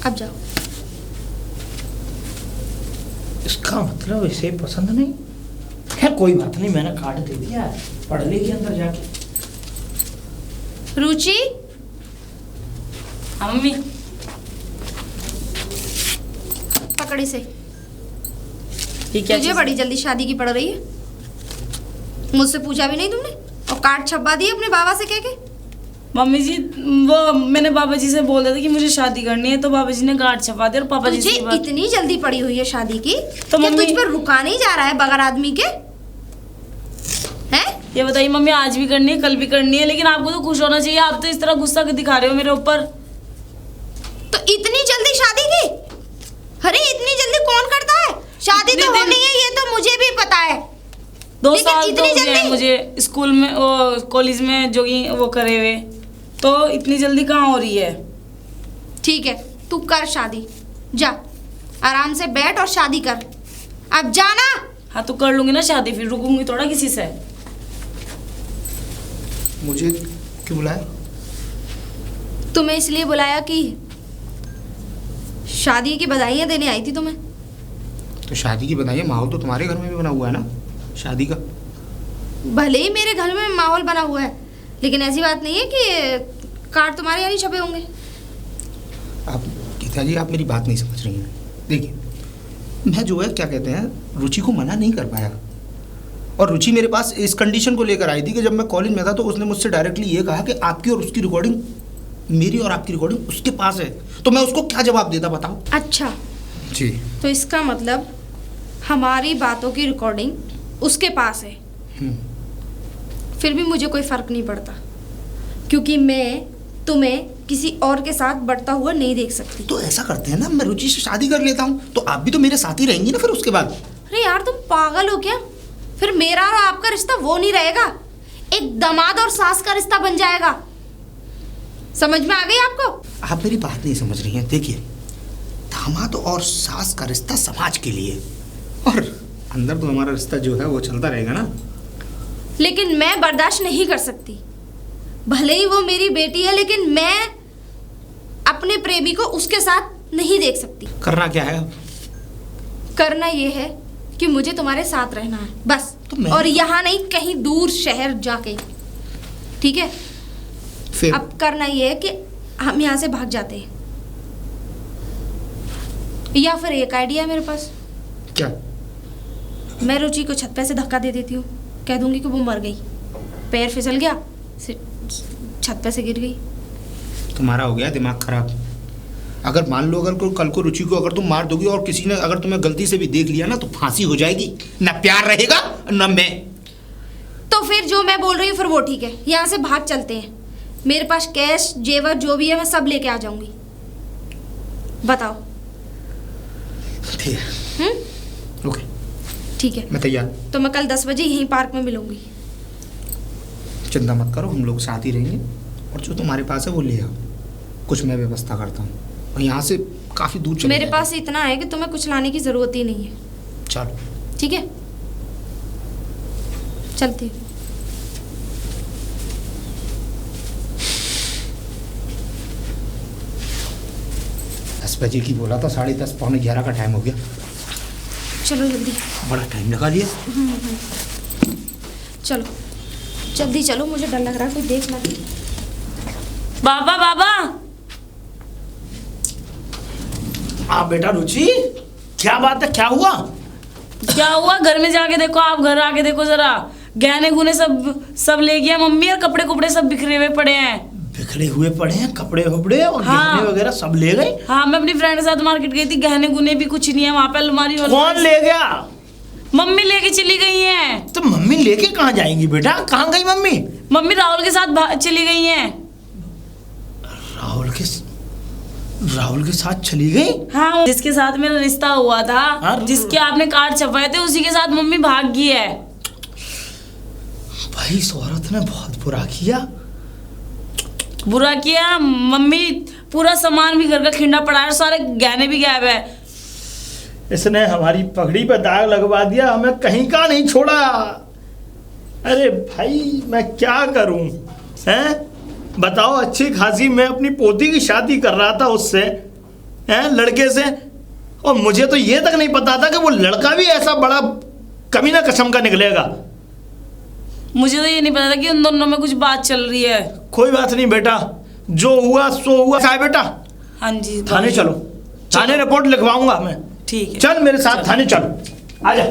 Speaker 1: अब जाओ।
Speaker 3: इसका मतलब इसे पसंद नहीं है। कोई बात नहीं, मैंने कार्ड दे दिया है, पढ़ लेगी अंदर जाके।
Speaker 1: रुचि,
Speaker 2: हाँ मम्मी।
Speaker 1: पकड़ी से।
Speaker 2: ये क्या
Speaker 1: तुझे
Speaker 2: चीज़?
Speaker 1: बड़ी जल्दी शादी की पड़ रही है। मुझसे पूछा भी नहीं तुमने और कार्ड छपवा दिए अपने बाबा से कह के।
Speaker 2: मम्मी जी, वो मैंने बाबा जी से बोल दिया था कि मुझे शादी करनी है, तो बाबा जी ने कार्ड छपा दिया और पापा जी
Speaker 1: तुझे
Speaker 2: से बात-
Speaker 1: इतनी जल्दी पड़ी हुई है शादी की,
Speaker 2: तो
Speaker 1: क्या
Speaker 2: मम्मी-
Speaker 1: तुझ पर रुका नहीं जा रहा है बगैर आदमी के? हैं?
Speaker 2: ये बताइए मम्मी, आज भी करनी है, कल भी करनी है, लेकिन आपको तो खुश होना चाहिए। आप तो इस तरह गुस्सा दिखा रहे हो मेरे ऊपर।
Speaker 1: तो इतनी जल्दी शादी की? अरे इतनी जल्दी कौन करता है? शादी तो
Speaker 2: इतने दिन-
Speaker 1: होनी है, ये तो मुझे भी पता है।
Speaker 2: 2
Speaker 1: लेकिन
Speaker 2: साल तो
Speaker 1: इतनी
Speaker 2: हो गए हैं
Speaker 1: जल्दी?
Speaker 2: मुझे स्कूल में, वो कॉलेज में जो कि वो करे हुए, तो इतनी जल्दी कहाँ हो रही है?
Speaker 1: ठीक है, तू कर शादी, जा आराम से बैठ और शादी कर। अब जाना।
Speaker 2: हाँ तो कर लूंगी ना शादी, फिर रुकूंगी थोड़ा किसी से।
Speaker 5: मुझे क्यों बुलाया?
Speaker 1: तुम्हें इसलिए बुलाया कि शादी की बधाइयाँ देने आई थी तुम्हें।
Speaker 5: तो शादी की बधाई, माहौल तो तुम्हारे घर में भी बना हुआ है ना शादी का।
Speaker 1: भले ही मेरे घर में माहौल बना हुआ है, लेकिन ऐसी बात नहीं है कि कार्ड तुम्हारे यहाँ नहीं छपे होंगे।
Speaker 5: आप गीता जी, आप मेरी बात नहीं समझ रही हैं। देखिए, मैं जो है क्या कहते हैं, रुचि को मना नहीं कर पाया। और रुचि मेरे पास इस कंडीशन को लेकर आई थी कि जब मैं कॉलेज में था तो उसने मुझसे डायरेक्टली ये कहा कि आपकी और उसकी रिकॉर्डिंग, मेरी और आपकी रिकॉर्डिंग उसके पास है। तो मैं उसको क्या जवाब देता बताओ।
Speaker 1: अच्छा,
Speaker 5: जी।
Speaker 1: तो इसका मतलब हमारी बातों की रिकॉर्डिंग उसके पास है। फिर भी मुझे कोई फर्क नहीं पड़ता, क्योंकि मैं तुम्हें किसी और के साथ बढ़ता हुआ नहीं देख सकती।
Speaker 5: तो ऐसा करते हैं ना, मैं रुचि से शादी कर लेता हूँ, तो आप भी तो मेरे साथ ही रहेंगी ना फिर उसके बाद।
Speaker 1: अरे यार, तुम पागल हो क्या? फिर मेरा और आपका रिश्ता वो नहीं रहेगा, एक दामाद और सास का रिश्ता बन जाएगा। समझ में आ गई आपको?
Speaker 5: आप मेरी बात नहीं समझ रही हैं। देखिए, दामाद और सास का रिश्ता समाज के लिए, और अंदर तो हमारा रिश्ता जो है वो चलता रहेगा ना।
Speaker 1: लेकिन मैं बर्दाश्त नहीं कर सकती। भले ही वो मेरी बेटी है, लेकिन मैं अपने प्रेमी को उसके साथ नहीं देख सकती।
Speaker 5: करना क्या है?
Speaker 1: करना ये है कि मुझे तुम्हारे साथ रहना है, बस।
Speaker 5: तो मैं- और
Speaker 1: यहाँ नहीं, कहीं दूर शहर जाके, ठीक है?
Speaker 5: फिर
Speaker 1: अब करना ये है कि हम यहाँ से भाग जाते हैं, या फिर एक आइडिया है मेरे पास।
Speaker 5: क्या?
Speaker 1: मैं रुचि को छत पे से धक्का दे देती हूँ, कह दूंगी कि वो मर गई, पैर फिसल गया, छत पे से गिर गई।
Speaker 5: तुम्हारा हो गया दिमाग खराब। अगर मान लो, अगर कल को रुचि को अगर तुम मार दोगी और किसी ने अगर तुम्हें गलती से भी देख लिया ना, तो फांसी हो जाएगी। ना प्यार रहेगा ना मैं।
Speaker 1: तो फिर जो मैं बोल रही हूँ फिर वो ठीक है, यहाँ से भाग चलते हैं। मेरे पास कैश जेवर जो भी है मैं सब लेके आ जाऊंगी। बताओ।
Speaker 5: ठीक है, ओके,
Speaker 1: ठीक है,
Speaker 5: मैं तैयार।
Speaker 1: तो मैं कल 10 बजे यहीं पार्क में मिलूंगी।
Speaker 5: चिंता मत करो, हम लोग साथ ही रहेंगे। और जो तुम्हारे पास है वो ले आओ, कुछ मैं व्यवस्था करता हूँ। और यहाँ से काफ़ी दूर चले
Speaker 1: मेरे
Speaker 5: जाएंगे।
Speaker 1: पास इतना है कि तुम्हें कुछ लाने की जरूरत ही नहीं है।
Speaker 5: चलो।
Speaker 1: ठीक है, चलती हूँ।
Speaker 5: दस बजे की बोला था, 10:30 पौने 11 का टाइम हो गया।
Speaker 1: चलो जल्दी,
Speaker 5: बड़ा टाइम लगा लिया।
Speaker 1: चलो जल्दी चलो, मुझे डर लग रहा है कोई देख ना ले।
Speaker 2: बाबा बाबा,
Speaker 3: हाँ बेटा रुचि, क्या बात है, क्या हुआ?
Speaker 2: क्या हुआ? घर में जाके देखो, आप घर आके देखो जरा। गहने गुने सब ले गया मम्मी, और कपड़े कुपड़े सब बिखरे हुए पड़े हैं।
Speaker 3: बिखरे हुए पड़े हैं कपड़े वपड़े और
Speaker 2: हाँ।
Speaker 3: गहने वगैरह सब ले गए।
Speaker 2: हाँ, मैं अपनी फ्रेंड के साथ मार्केट गई थी, गहने गुने भी कुछ नहीं है वहाँ पे, अलमारी
Speaker 3: कौन ले गया?
Speaker 2: मम्मी लेके चली गई हैं।
Speaker 3: तो मम्मी लेके कहाँ जाएंगी बेटा? कहाँ गई मम्मी?
Speaker 2: मम्मी राहुल के साथ चली गई हैं।
Speaker 3: राहुल के साथ चली गई?
Speaker 2: हाँ, जिसके साथ मेरा रिश्ता हुआ था,
Speaker 3: हाँ।
Speaker 2: जिसके आपने कार्ड छपवाए थे, उसी के साथ मम्मी भाग गई है।
Speaker 3: भाई इस औरत ने बहुत बुरा किया।
Speaker 2: बुरा किया। मम्मी पूरा सामान भी घर का खिंडा पड़ा है, सारे गहने भी गायब है।
Speaker 3: इसने हमारी पगड़ी पे दाग लगवा दिया, हमें कहीं का नहीं छोड़ा। अरे भाई मैं क्या करूं? हैं बताओ, अच्छी खासी मैं अपनी पोती की शादी कर रहा था उससे, हैं लड़के से, और मुझे तो ये तक नहीं पता था कि वो लड़का भी ऐसा बड़ा कमीना किस्म का निकलेगा।
Speaker 2: मुझे तो ये नहीं पता था कि उन दोनों में कुछ बात चल रही है।
Speaker 3: कोई बात नहीं बेटा, जो हुआ सो हुआ। क्या है बेटा?
Speaker 2: हाँ जी,
Speaker 3: थाने चलो, थाने रिपोर्ट लिखवाऊंगा मैं।
Speaker 2: ठीक है,
Speaker 3: चल मेरे साथ थाने चल, आजा।